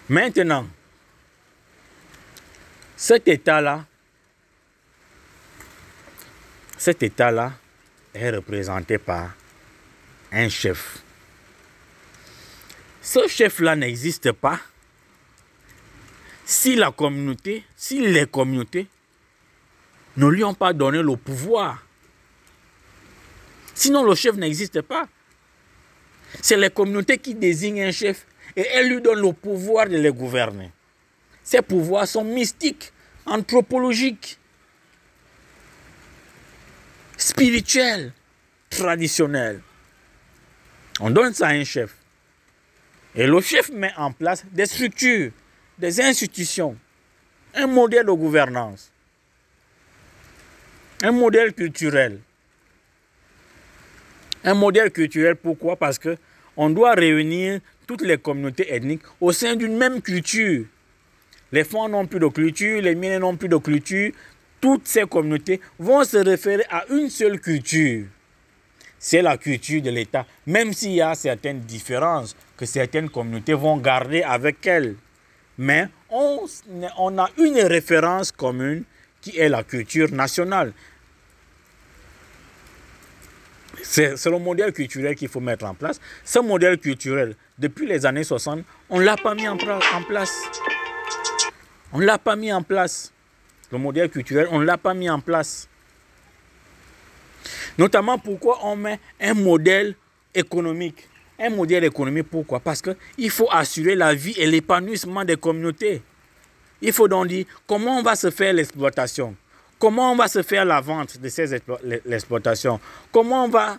Maintenant, cet État-là est représenté par un chef. Ce chef-là n'existe pas si les communautés ne lui ont pas donné le pouvoir. Sinon, le chef n'existe pas. C'est les communautés qui désignent un chef et elles lui donnent le pouvoir de les gouverner. Ces pouvoirs sont mystiques, anthropologiques, spirituels, traditionnels. On donne ça à un chef. Et le chef met en place des structures, des institutions, un modèle de gouvernance, un modèle culturel. Un modèle culturel, pourquoi? Parce qu'on doit réunir toutes les communautés ethniques au sein d'une même culture. Les Fonds n'ont plus de culture, les Miennes n'ont plus de culture. Toutes ces communautés vont se référer à une seule culture. C'est la culture de l'État, même s'il y a certaines différences que certaines communautés vont garder avec elles. Mais on a une référence commune qui est la culture nationale. C'est le modèle culturel qu'il faut mettre en place. Ce modèle culturel, depuis les années 60, on ne l'a pas mis en place. On ne l'a pas mis en place. Le modèle culturel, on ne l'a pas mis en place. Notamment pourquoi on met un modèle économique. Un modèle économique, pourquoi? Parce qu'il faut assurer la vie et l'épanouissement des communautés. Il faut donc dire comment on va se faire l'exploitation. Comment on va se faire la vente de l'exploitation. Comment on va,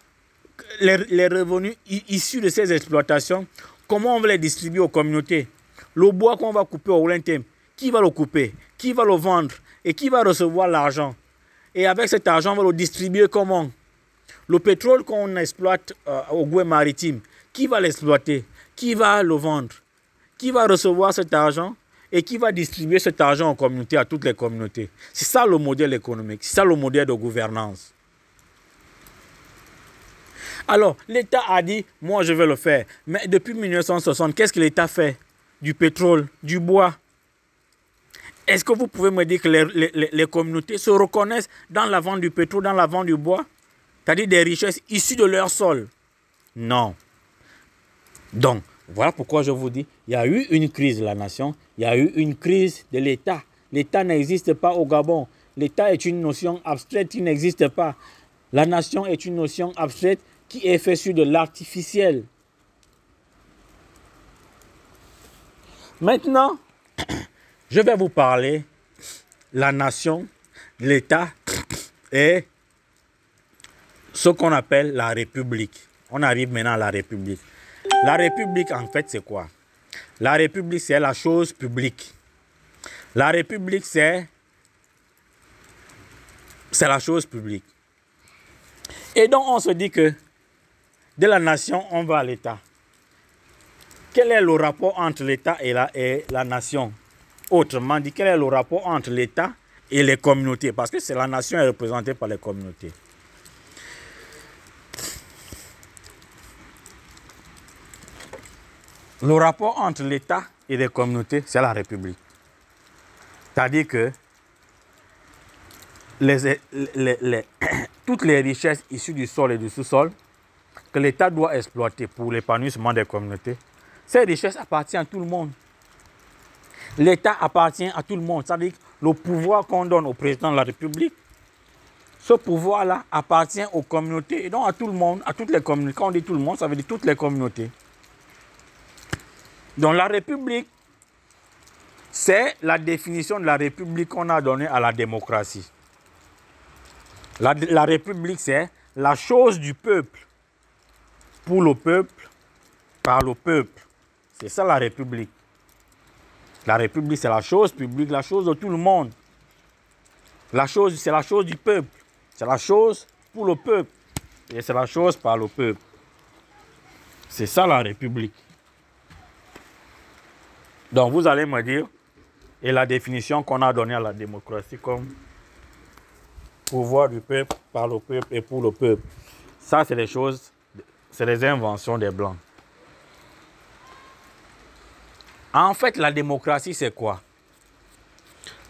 les revenus issus de ces exploitations, comment on va les distribuer aux communautés. Le bois qu'on va couper au Oulentem, qui va le couper? Qui va le vendre? Et qui va recevoir l'argent? Et avec cet argent, on va le distribuer comment? Le pétrole qu'on exploite au Goué maritime, qui va l'exploiter? Qui va le vendre? Qui va recevoir cet argent? Et qui va distribuer cet argent aux communautés, à toutes les communautés? C'est ça le modèle économique, c'est ça le modèle de gouvernance. Alors, l'État a dit, moi je vais le faire. Mais depuis 1960, qu'est-ce que l'État fait? Du pétrole, du bois. Est-ce que vous pouvez me dire que les communautés se reconnaissent dans la vente du pétrole, dans la vente du bois? C'est-à-dire des richesses issues de leur sol? Non. Donc, voilà pourquoi je vous dis, il y a eu une crise de la nation, il y a eu une crise de l'État. L'État n'existe pas au Gabon. L'État est une notion abstraite qui n'existe pas. La nation est une notion abstraite qui est faite sur de l'artificiel. Maintenant, je vais vous parler de la nation, l'État et ce qu'on appelle la République. On arrive maintenant à la République. La République, en fait, c'est quoi? La République, c'est la chose publique. La République, c'est la chose publique. Et donc, on se dit que de la nation, on va à l'État. Quel est le rapport entre l'État et la nation? Autrement dit, quel est le rapport entre l'État et les communautés? Parce que la nation est représentée par les communautés. Le rapport entre l'État et les communautés, c'est la République. C'est-à-dire que toutes les richesses issues du sol et du sous-sol que l'État doit exploiter pour l'épanouissement des communautés, ces richesses appartiennent à tout le monde. L'État appartient à tout le monde. C'est-à-dire que le pouvoir qu'on donne au président de la République, ce pouvoir-là appartient aux communautés et donc à tout le monde, à toutes les communautés. Quand on dit tout le monde, ça veut dire toutes les communautés. Donc la République, c'est la définition de la République qu'on a donnée à la démocratie. La République, c'est la chose du peuple, pour le peuple, par le peuple. C'est ça la République. La République, c'est la chose publique, la chose de tout le monde. La chose, c'est la chose du peuple. C'est la chose pour le peuple. Et c'est la chose par le peuple. C'est ça la République. Donc vous allez me dire, et la définition qu'on a donnée à la démocratie comme pouvoir du peuple, par le peuple et pour le peuple. Ça, c'est des choses, c'est des inventions des Blancs. En fait, la démocratie, c'est quoi?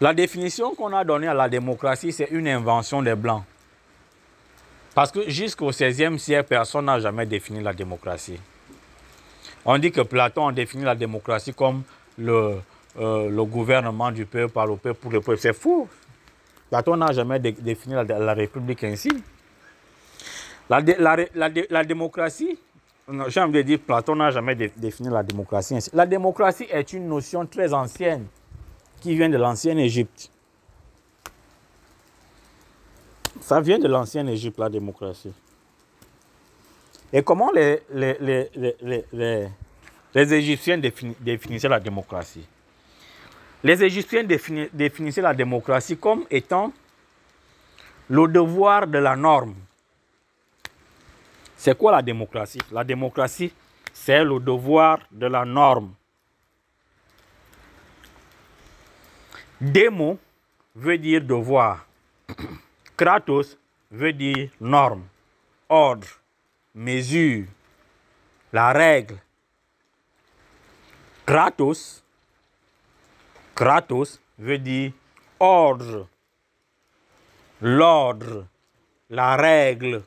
La définition qu'on a donnée à la démocratie, c'est une invention des Blancs. Parce que jusqu'au XVIe siècle, personne n'a jamais défini la démocratie. On dit que Platon a défini la démocratie comme le gouvernement du peuple par le peuple pour le peuple. C'est faux. Platon n'a jamais défini la République ainsi. La démocratie, j'ai envie de dire, Platon n'a jamais défini la démocratie ainsi. La démocratie est une notion très ancienne qui vient de l'ancienne Égypte. Ça vient de l'ancienne Égypte, la démocratie. Et comment les Égyptiens définissaient la démocratie? Les Égyptiens définissaient la démocratie comme étant le devoir de la norme. C'est quoi la démocratie? La démocratie, c'est le devoir de la norme. Demo veut dire devoir. Kratos veut dire norme, ordre, mesure, la règle. Kratos veut dire ordre, l'ordre, la règle,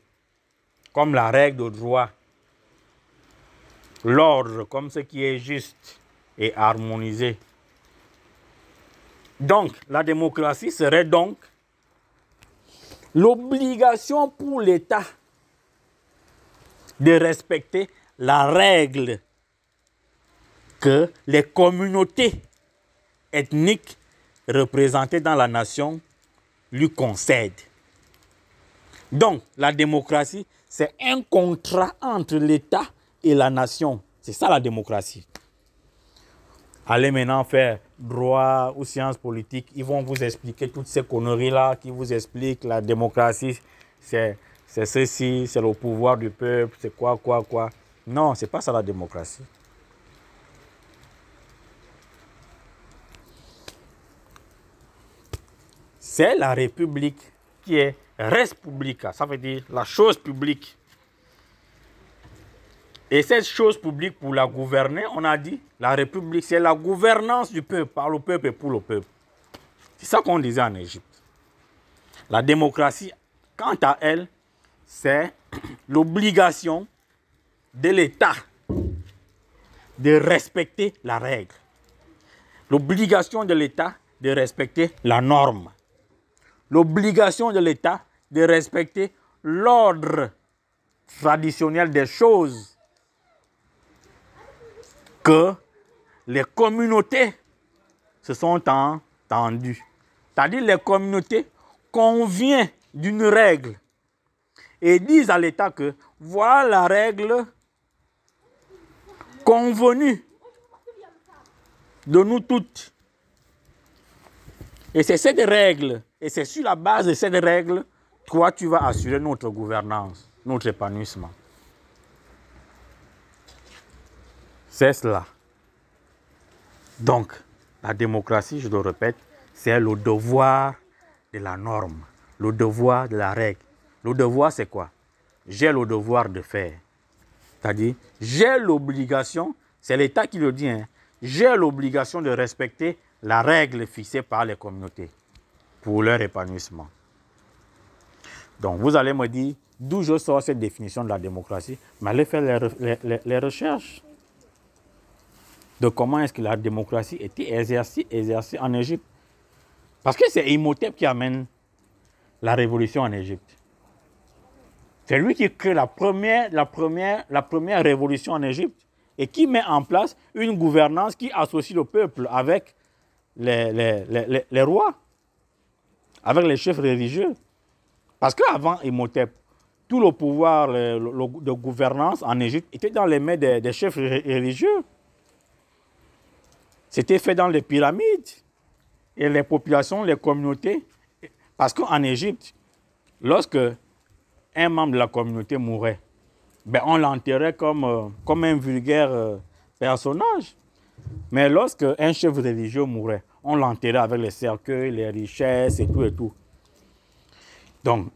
comme la règle de droit. L'ordre comme ce qui est juste et harmonisé. Donc, la démocratie serait donc l'obligation pour l'État de respecter la règle que les communautés ethniques représentées dans la nation lui concèdent. Donc, la démocratie, c'est un contrat entre l'État et la nation. C'est ça la démocratie. Allez maintenant faire droit ou sciences politiques. Ils vont vous expliquer toutes ces conneries-là qui vous expliquent la démocratie. C'est ceci, c'est le pouvoir du peuple, c'est quoi. Non, c'est pas ça la démocratie. C'est la République qui est res publica. Ça veut dire la chose publique. Et cette chose publique, pour la gouverner, on a dit, la République, c'est la gouvernance du peuple, par le peuple et pour le peuple. C'est ça qu'on disait en Égypte. La démocratie, quant à elle, c'est l'obligation de l'État de respecter la règle. L'obligation de l'État de respecter la norme. L'obligation de l'État de respecter l'ordre traditionnel des choses que les communautés se sont entendues. C'est-à-dire les communautés conviennent d'une règle et disent à l'État que voilà la règle convenue de nous toutes. Et c'est cette règle, et c'est sur la base de cette règle, toi tu vas assurer notre gouvernance, notre épanouissement. C'est cela. Donc, la démocratie, je le répète, c'est le devoir de la norme, le devoir de la règle. Le devoir, c'est quoi? J'ai le devoir de faire. C'est-à-dire, j'ai l'obligation, c'est l'État qui le dit, hein, j'ai l'obligation de respecter la règle fixée par les communautés pour leur épanouissement. Donc, vous allez me dire d'où je sors cette définition de la démocratie, mais allez faire les recherches de comment est-ce que la démocratie était exercée en Égypte. Parce que c'est Imhotep qui amène la révolution en Égypte. C'est lui qui crée la première révolution en Égypte et qui met en place une gouvernance qui associe le peuple avec les rois, avec les chefs religieux. Parce qu'avant Imhotep, tout le pouvoir de gouvernance en Égypte était dans les mains des chefs religieux. C'était fait dans les pyramides. Et les populations, les communautés. Parce qu'en Égypte, lorsque un membre de la communauté mourait, ben on l'enterrait comme un vulgaire personnage. Mais lorsque un chef religieux mourait, on l'enterrait avec les cercueils, les richesses et tout et tout. Donc,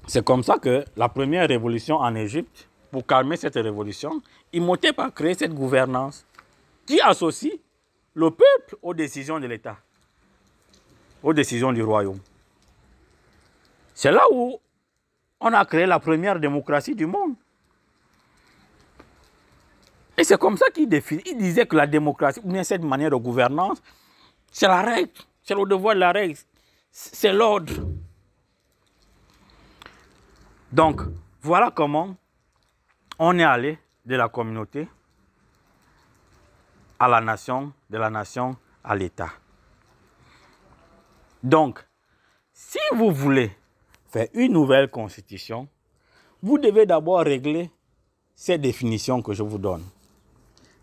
c'est comme ça que la première révolution en Égypte, pour calmer cette révolution, Imhotep a créé cette gouvernance qui associe le peuple aux décisions de l'État, aux décisions du royaume. C'est là où on a créé la première démocratie du monde. Et c'est comme ça qu'il définit. Il disait que la démocratie, ou bien cette manière de gouvernance, c'est la règle, c'est le devoir de la règle, c'est l'ordre. Donc, voilà comment on est allé de la communauté à la nation, de la nation à l'État. Donc, si vous voulez faire une nouvelle constitution, vous devez d'abord régler ces définitions que je vous donne.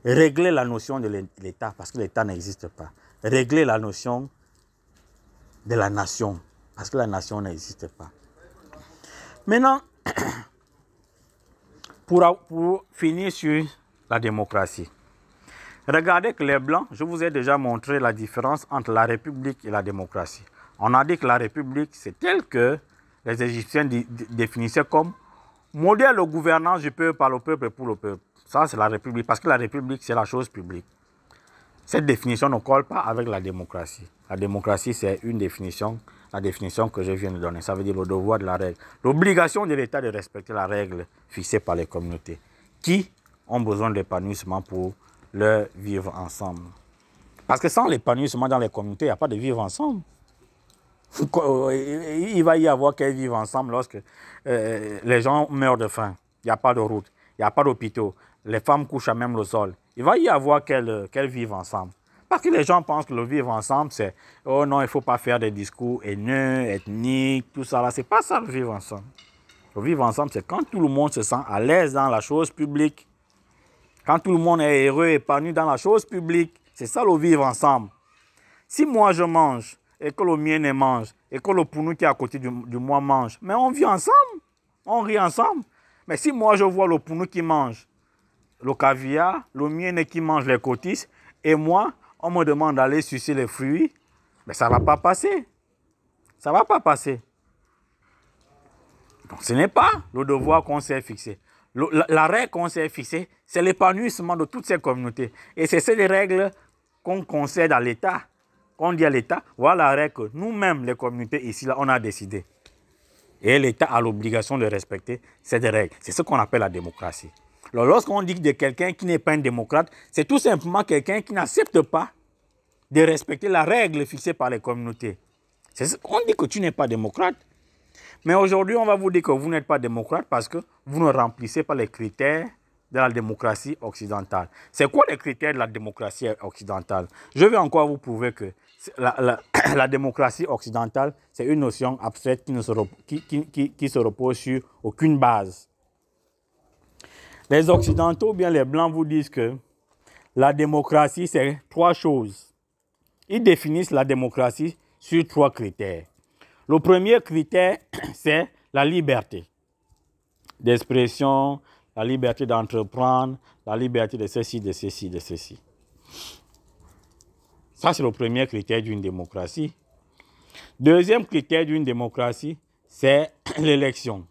Régler la notion de l'État, parce que l'État n'existe pas. Régler la notion de la nation, parce que la nation n'existe pas. Maintenant, pour finir sur la démocratie, Regardez que les Blancs, je vous ai déjà montré la différence entre la République et la démocratie. On a dit que la République, c'est tel que les Égyptiens définissaient comme modèle de gouvernance du peuple, par le peuple et pour le peuple. Ça, c'est la République, parce que la République, c'est la chose publique. Cette définition ne colle pas avec la démocratie. La démocratie, c'est une définition, la définition que je viens de donner. Ça veut dire le devoir de la règle. L'obligation de l'État de respecter la règle fixée par les communautés qui ont besoin d'épanouissement pour leur vivre ensemble. Parce que sans l'épanouissement dans les communautés, il n'y a pas de vivre ensemble. Il va y avoir qu'elles vivent ensemble lorsque les gens meurent de faim. Il n'y a pas de route, il n'y a pas d'hôpitaux. Les femmes couchent à même le sol. Il va y avoir qu'elles vivent ensemble. Parce que les gens pensent que le vivre ensemble, c'est « Oh non, il ne faut pas faire des discours haineux, ethniques, tout ça. » Ce n'est pas ça le vivre ensemble. Le vivre ensemble, c'est quand tout le monde se sent à l'aise dans la chose publique. Quand tout le monde est heureux, épanoui dans la chose publique. C'est ça le vivre ensemble. Si moi je mange et que le mien ne mange et que le pounou qui est à côté du moi mange, mais on vit ensemble. On rit ensemble. Mais si moi je vois le pounou qui mange le caviar, le mien qui mange les cotises, et moi, on me demande d'aller sucer les fruits, mais ça ne va pas passer. Ça ne va pas passer. Donc ce n'est pas le devoir qu'on s'est fixé. La règle qu'on s'est fixée, c'est l'épanouissement de toutes ces communautés. Et c'est ces règles qu'on concède à l'État. Qu'on dit à l'État, voilà la règle que nous-mêmes, les communautés ici, là, on a décidé. Et l'État a l'obligation de respecter cette règle. C'est ce qu'on appelle la démocratie. Alors, lorsqu'on dit de quelqu'un qui n'est pas un démocrate, c'est tout simplement quelqu'un qui n'accepte pas de respecter la règle fixée par les communautés. C'est ce qu'on dit que tu n'es pas démocrate. Mais aujourd'hui, on va vous dire que vous n'êtes pas démocrate parce que vous ne remplissez pas les critères de la démocratie occidentale. C'est quoi les critères de la démocratie occidentale? Je vais encore vous prouver que la démocratie occidentale, c'est une notion abstraite qui se repose sur aucune base. Les Occidentaux ou bien les Blancs vous disent que la démocratie, c'est trois choses. Ils définissent la démocratie sur trois critères. Le premier critère, c'est la liberté d'expression, la liberté d'entreprendre, la liberté de ceci, de ceci, de ceci. Ça, c'est le premier critère d'une démocratie. Deuxième critère d'une démocratie, c'est l'élection.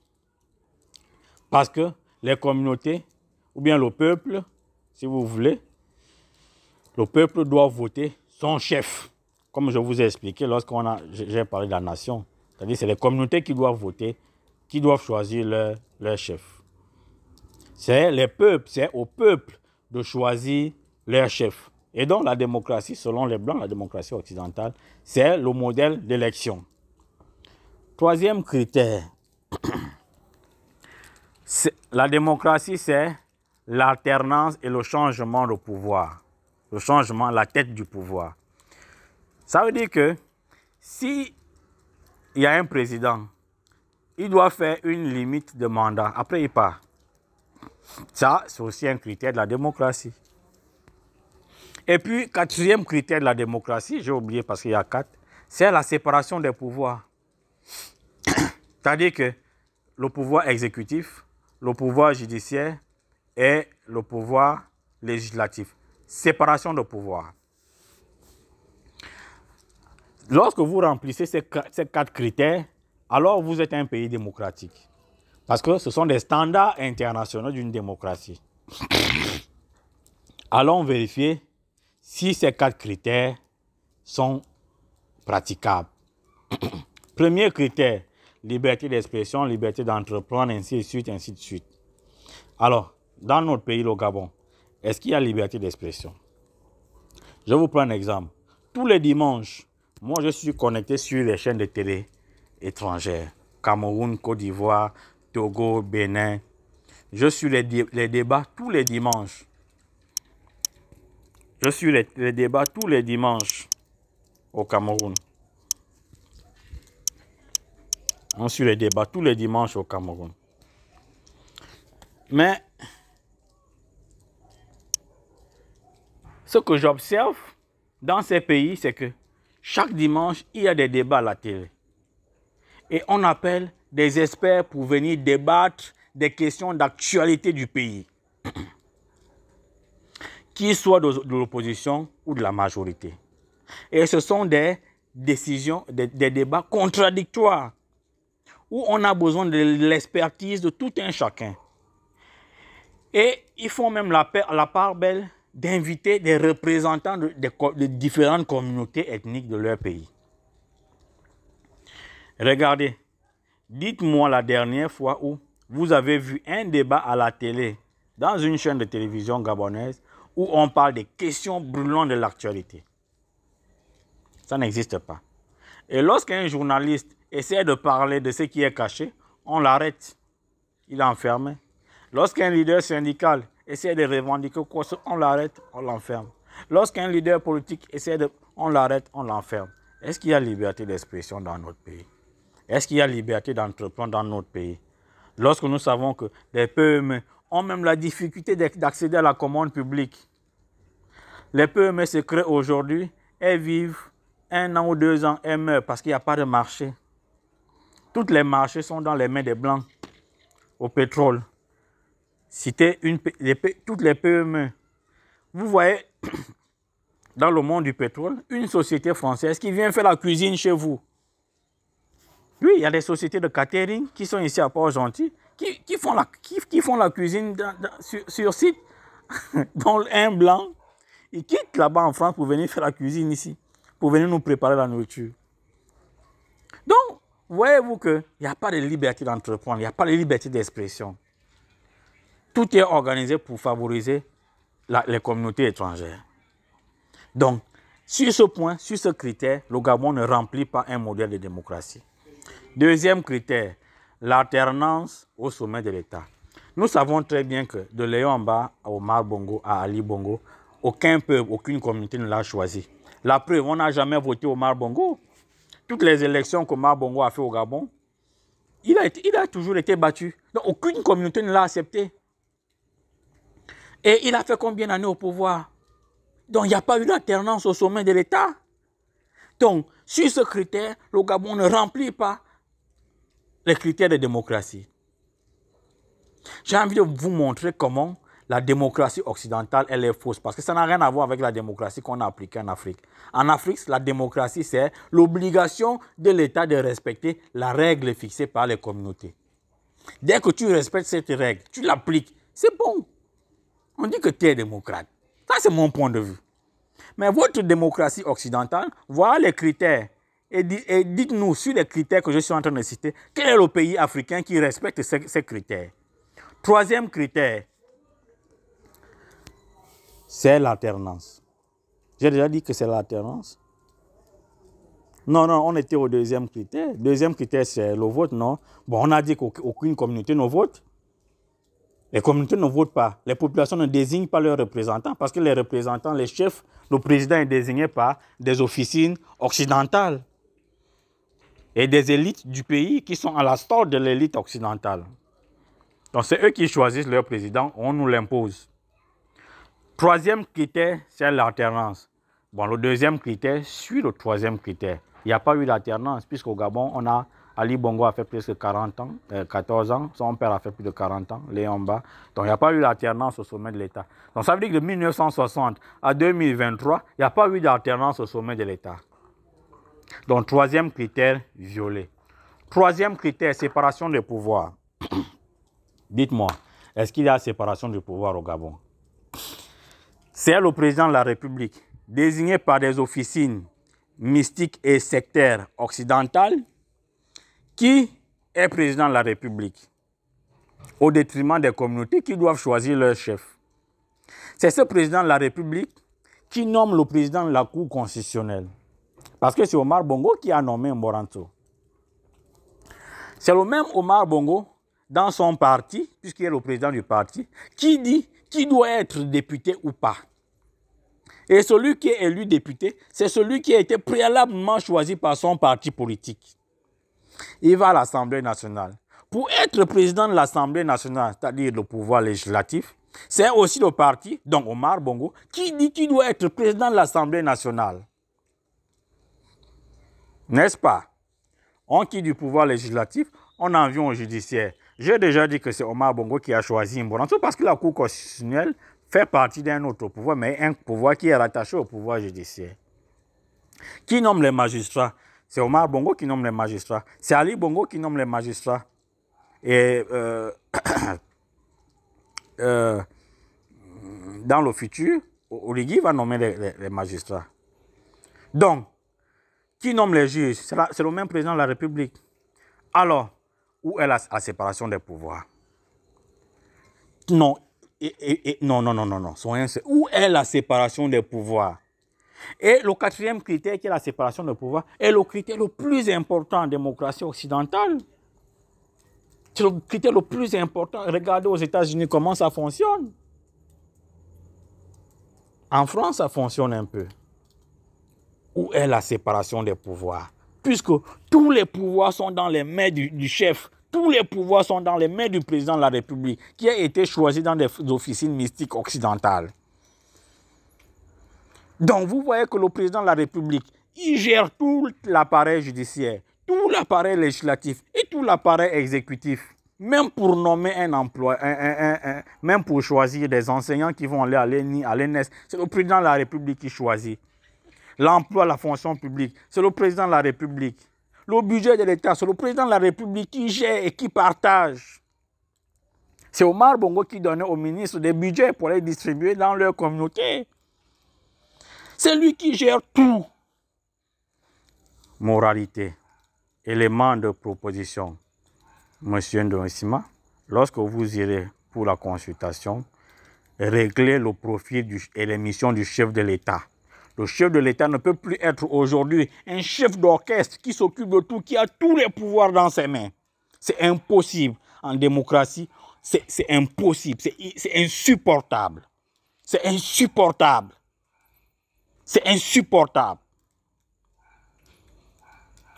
Parce que les communautés, ou bien le peuple, si vous voulez, le peuple doit voter son chef. Comme je vous ai expliqué j'ai parlé de la nation. C'est-à-dire c'est les communautés qui doivent voter, qui doivent choisir leur chef. C'est les peuples, c'est au peuple de choisir leur chef. Et donc la démocratie, selon les Blancs, la démocratie occidentale, c'est le modèle d'élection. Troisième critère, la démocratie, c'est l'alternance et le changement de pouvoir. Le changement, la tête du pouvoir. Ça veut dire que si il y a un président, il doit faire une limite de mandat. Après, il part. Ça, c'est aussi un critère de la démocratie. Et puis, quatrième critère de la démocratie, j'ai oublié parce qu'il y a 4, c'est la séparation des pouvoirs. C'est-à-dire que le pouvoir exécutif, le pouvoir judiciaire et le pouvoir législatif. Séparation de pouvoir. Lorsque vous remplissez ces 4 critères, alors vous êtes un pays démocratique. Parce que ce sont des standards internationaux d'une démocratie. Allons vérifier si ces 4 critères sont praticables. Premier critère, liberté d'expression, liberté d'entreprendre, ainsi de suite, ainsi de suite. Alors, dans notre pays, le Gabon, est-ce qu'il y a liberté d'expression? Je vous prends un exemple. Tous les dimanches, moi je suis connecté sur les chaînes de télé étrangères. Cameroun, Côte d'Ivoire, Togo, Bénin. Je suis les débats tous les dimanches. Je suis les débats tous les dimanches au Cameroun. On suit les débats tous les dimanches au Cameroun. Mais ce que j'observe dans ces pays, c'est que chaque dimanche, il y a des débats à la télé. Et on appelle des experts pour venir débattre des questions d'actualité du pays. qu'ils soient de l'opposition ou de la majorité. Et ce sont des décisions, des débats contradictoires, où on a besoin de l'expertise de tout un chacun. Et ils font même la part belle d'inviter des représentants de différentes communautés ethniques de leur pays. Regardez, dites-moi la dernière fois où vous avez vu un débat à la télé, dans une chaîne de télévision gabonaise, où on parle des questions brûlantes de l'actualité. Ça n'existe pas. Et lorsqu'un journaliste essaie de parler de ce qui est caché, on l'arrête. Il est enfermé. Lorsqu'un leader syndical essaie de revendiquer quoi, on l'arrête, on l'enferme. Lorsqu'un leader politique essaie de... On l'arrête, on l'enferme. Est-ce qu'il y a liberté d'expression dans notre pays? Est-ce qu'il y a liberté d'entreprendre dans notre pays? Lorsque nous savons que les PME ont même la difficulté d'accéder à la commande publique. Les PME se créent aujourd'hui et vivent 1 an ou 2 ans et meurent parce qu'il n'y a pas de marché. Tous les marchés sont dans les mains des Blancs au pétrole. Citez toutes les PME. Vous voyez, dans le monde du pétrole, une société française qui vient faire la cuisine chez vous. Oui, il y a des sociétés de catering qui sont ici à Port-Gentil, qui font la cuisine sur site. Donc un Blanc, il quitte là-bas en France pour venir faire la cuisine ici, pour venir nous préparer la nourriture. Donc, voyez-vous qu'il n'y a pas de liberté d'entreprendre, il n'y a pas de liberté d'expression. Tout est organisé pour favoriser les communautés étrangères. Donc, sur ce point, sur ce critère, le Gabon ne remplit pas un modèle de démocratie. Deuxième critère, l'alternance au sommet de l'État. Nous savons très bien que de Léon Mba à Omar Bongo, à Ali Bongo, aucun peuple, aucune communauté ne l'a choisi. La preuve, on n'a jamais voté Omar Bongo. Toutes les élections qu'Omar Bongo a fait au Gabon, il a toujours été battu. Donc, aucune communauté ne l'a accepté. Et il a fait combien d'années au pouvoir? Donc, il n'y a pas eu d'alternance au sommet de l'État. Donc, sur ce critère, le Gabon ne remplit pas les critères de démocratie. J'ai envie de vous montrer comment la démocratie occidentale, elle est fausse. Parce que ça n'a rien à voir avec la démocratie qu'on a appliquée en Afrique. En Afrique, la démocratie, c'est l'obligation de l'État de respecter la règle fixée par les communautés. Dès que tu respectes cette règle, tu l'appliques, c'est bon. On dit que tu es démocrate. Ça, c'est mon point de vue. Mais votre démocratie occidentale, voilà les critères. Et dites-nous, sur les critères que je suis en train de citer, quel est le pays africain qui respecte ces critères? Troisième critère, c'est l'alternance. J'ai déjà dit que c'est l'alternance. Non, on était au deuxième critère. Deuxième critère, c'est le vote, non? Bon, on a dit qu'aucune communauté ne vote. Les communautés ne votent pas. Les populations ne désignent pas leurs représentants parce que les représentants, les chefs, le président est désigné par des officines occidentales et des élites du pays qui sont à la sorte de l'élite occidentale. Donc, c'est eux qui choisissent leur président, on nous l'impose. Troisième critère, c'est l'alternance. Bon, le deuxième critère suit le troisième critère. Il n'y a pas eu d'alternance puisqu'au Gabon, Ali Bongo a fait presque 40 ans, 14 ans. Son père a fait plus de 40 ans, Léon Mba. Donc, il n'y a pas eu d'alternance au sommet de l'État. Donc, ça veut dire que de 1960 à 2023, il n'y a pas eu d'alternance au sommet de l'État. Donc, troisième critère violé. Troisième critère, séparation des pouvoirs. Dites-moi, est-ce qu'il y a séparation du pouvoir au Gabon? C'est le président de la République, désigné par des officines mystiques et sectaires occidentales, qui est président de la République, au détriment des communautés qui doivent choisir leur chef. C'est ce président de la République qui nomme le président de la Cour constitutionnelle. Parce que c'est Omar Bongo qui a nommé Mboranto. C'est le même Omar Bongo, dans son parti, puisqu'il est le président du parti, qui dit qui doit être député ou pas. Et celui qui est élu député, c'est celui qui a été préalablement choisi par son parti politique. Il va à l'Assemblée nationale. Pour être président de l'Assemblée nationale, c'est-à-dire le pouvoir législatif, c'est aussi le parti, donc Omar Bongo, qui dit qu'il doit être président de l'Assemblée nationale. N'est-ce pas? On quitte du pouvoir législatif, on en vient au judiciaire. J'ai déjà dit que c'est Omar Bongo qui a choisi Mboranto parce que la Cour constitutionnelle fait partie d'un autre pouvoir, mais un pouvoir qui est rattaché au pouvoir judiciaire. Qui nomme les magistrats? C'est Omar Bongo qui nomme les magistrats. C'est Ali Bongo qui nomme les magistrats. Et dans le futur, Oligui va nommer les magistrats. Donc, qui nomme les juges? C'est le même président de la République. Alors, où est la séparation des pouvoirs? Non, non. Où est la séparation des pouvoirs? Et le quatrième critère, qui est la séparation des pouvoirs, est le critère le plus important en démocratie occidentale. C'est le critère le plus important. Regardez aux États-Unis comment ça fonctionne. En France, ça fonctionne un peu. Où est la séparation des pouvoirs? Puisque tous les pouvoirs sont dans les mains du chef. Tous les pouvoirs sont dans les mains du président de la République, qui a été choisi dans des officines mystiques occidentales. Donc, vous voyez que le président de la République, il gère tout l'appareil judiciaire, tout l'appareil législatif et tout l'appareil exécutif. Même pour nommer un emploi, même pour choisir des enseignants qui vont aller à l'ENES, c'est le président de la République qui choisit. L'emploi, la fonction publique, c'est le président de la République. Le budget de l'État, c'est le président de la République qui gère et qui partage. C'est Omar Bongo qui donnait aux ministres des budgets pour les distribuer dans leur communauté. C'est lui qui gère tout. Moralité, élément de proposition. Monsieur Ndouissima, lorsque vous irez pour la consultation, réglez le profil et les missions du chef de l'État. Le chef de l'État ne peut plus être aujourd'hui un chef d'orchestre qui s'occupe de tout, qui a tous les pouvoirs dans ses mains. C'est impossible. En démocratie, c'est impossible. C'est insupportable. C'est insupportable. C'est insupportable.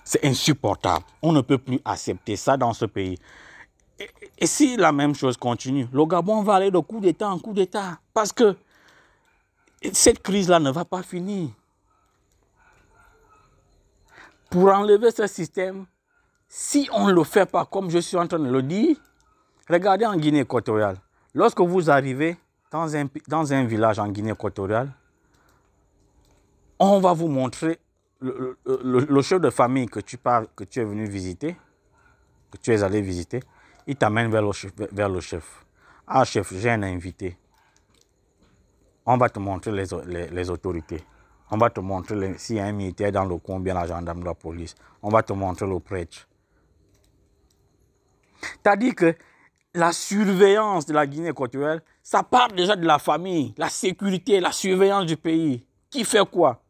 C'est insupportable. On ne peut plus accepter ça dans ce pays. Et si la même chose continue, le Gabon va aller de coup d'État en coup d'État. Parce que cette crise-là ne va pas finir. Pour enlever ce système, si on ne le fait pas comme je suis en train de le dire, regardez en Guinée équatoriale. Lorsque vous arrivez dans un village en Guinée équatoriale, on va vous montrer le chef de famille que tu es venu visiter, que tu es allé visiter, il t'amène vers le chef. Ah chef, j'ai un invité. On va te montrer les autorités. On va te montrer s'il y a un militaire dans le coin, bien la gendarme de la police. On va te montrer le prêtre. C'est-à-dire que la surveillance de la Guinée équatoriale, ça part déjà de la famille, la sécurité, la surveillance du pays. Qui fait quoi?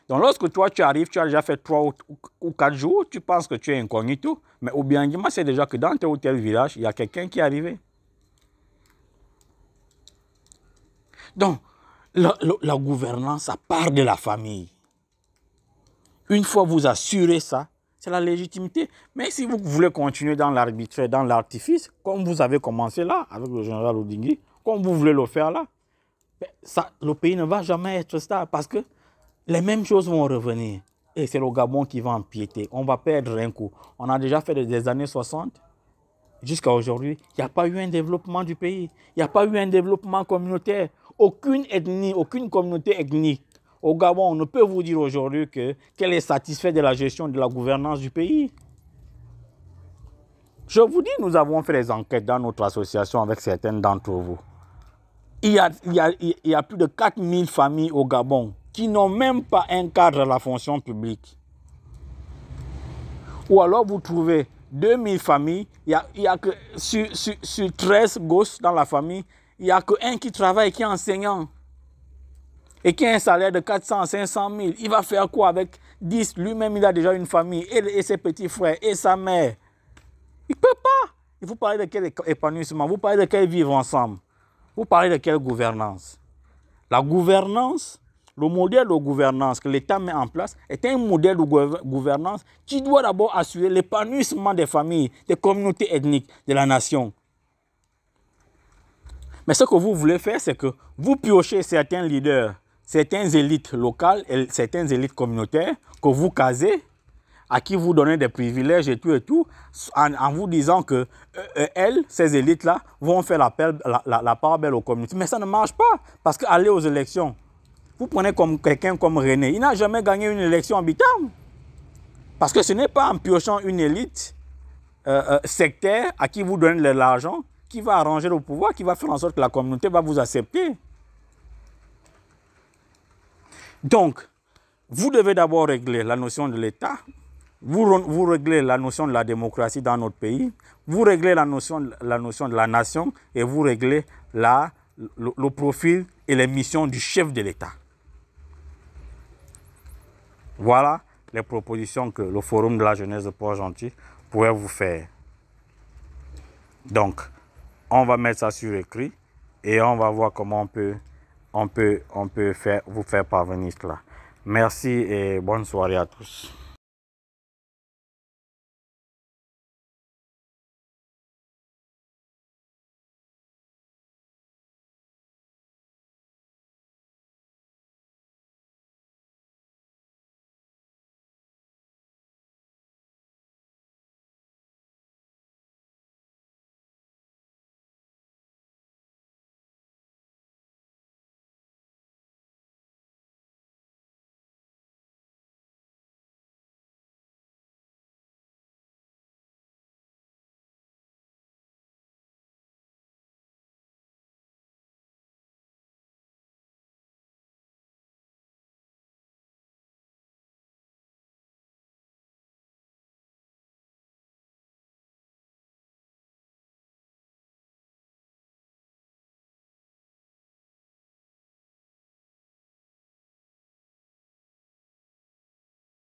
Donc lorsque toi tu arrives, tu as déjà fait 3 ou 4 jours, tu penses que tu es incognito, mais au Biangima, c'est déjà que dans tel ou tel village, il y a quelqu'un qui est arrivé. Donc, la gouvernance, ça part de la famille. Une fois vous assurez ça, c'est la légitimité. Mais si vous voulez continuer dans l'arbitraire, dans l'artifice, comme vous avez commencé là, avec le général Odingui, comme vous voulez le faire là, ça, le pays ne va jamais être stable parce que les mêmes choses vont revenir. Et c'est le Gabon qui va empiéter. On va perdre un coup. On a déjà fait des années 60. Jusqu'à aujourd'hui, il n'y a pas eu un développement du pays. Il n'y a pas eu un développement communautaire. Aucune ethnie, aucune communauté ethnique au Gabon, on ne peut vous dire aujourd'hui qu'elle est satisfaite de la gestion de la gouvernance du pays. Je vous dis, nous avons fait des enquêtes dans notre association avec certaines d'entre vous. Il y a plus de 4000 familles au Gabon qui n'ont même pas un cadre à la fonction publique. Ou alors vous trouvez 2000 familles, il y a que sur 13 gosses dans la famille, il n'y a qu'un qui travaille, qui est enseignant. Et qui a un salaire de 400, 500 000. Il va faire quoi avec 10? Lui-même, il a déjà une famille, et ses petits frères, et sa mère. Il ne peut pas. Et vous parlez de quel épanouissement? Vous parlez de quel vivre ensemble? Vous parlez de quelle gouvernance? La gouvernance, le modèle de gouvernance que l'État met en place est un modèle de gouvernance qui doit d'abord assurer l'épanouissement des familles, des communautés ethniques, de la nation. Mais ce que vous voulez faire, c'est que vous piochez certains leaders, certaines élites locales et certaines élites communautaires que vous casez à qui vous donnez des privilèges et tout, en vous disant que elles, ces élites-là, vont faire la part belle aux communautés. Mais ça ne marche pas, parce qu'aller aux élections, vous prenez comme quelqu'un comme René, il n'a jamais gagné une élection en Bitam. Parce que ce n'est pas en piochant une élite sectaire à qui vous donnez de l'argent qui va arranger le pouvoir, qui va faire en sorte que la communauté va vous accepter. Donc, vous devez d'abord régler la notion de l'État, vous réglez la notion de la démocratie dans notre pays, vous réglez la notion de la nation et vous réglez le profil et les missions du chef de l'État. Voilà les propositions que le Forum de la jeunesse de Port-Gentil pourrait vous faire. Donc, on va mettre ça sur écrit et on va voir comment on peut vous faire parvenir cela. Merci et bonne soirée à tous.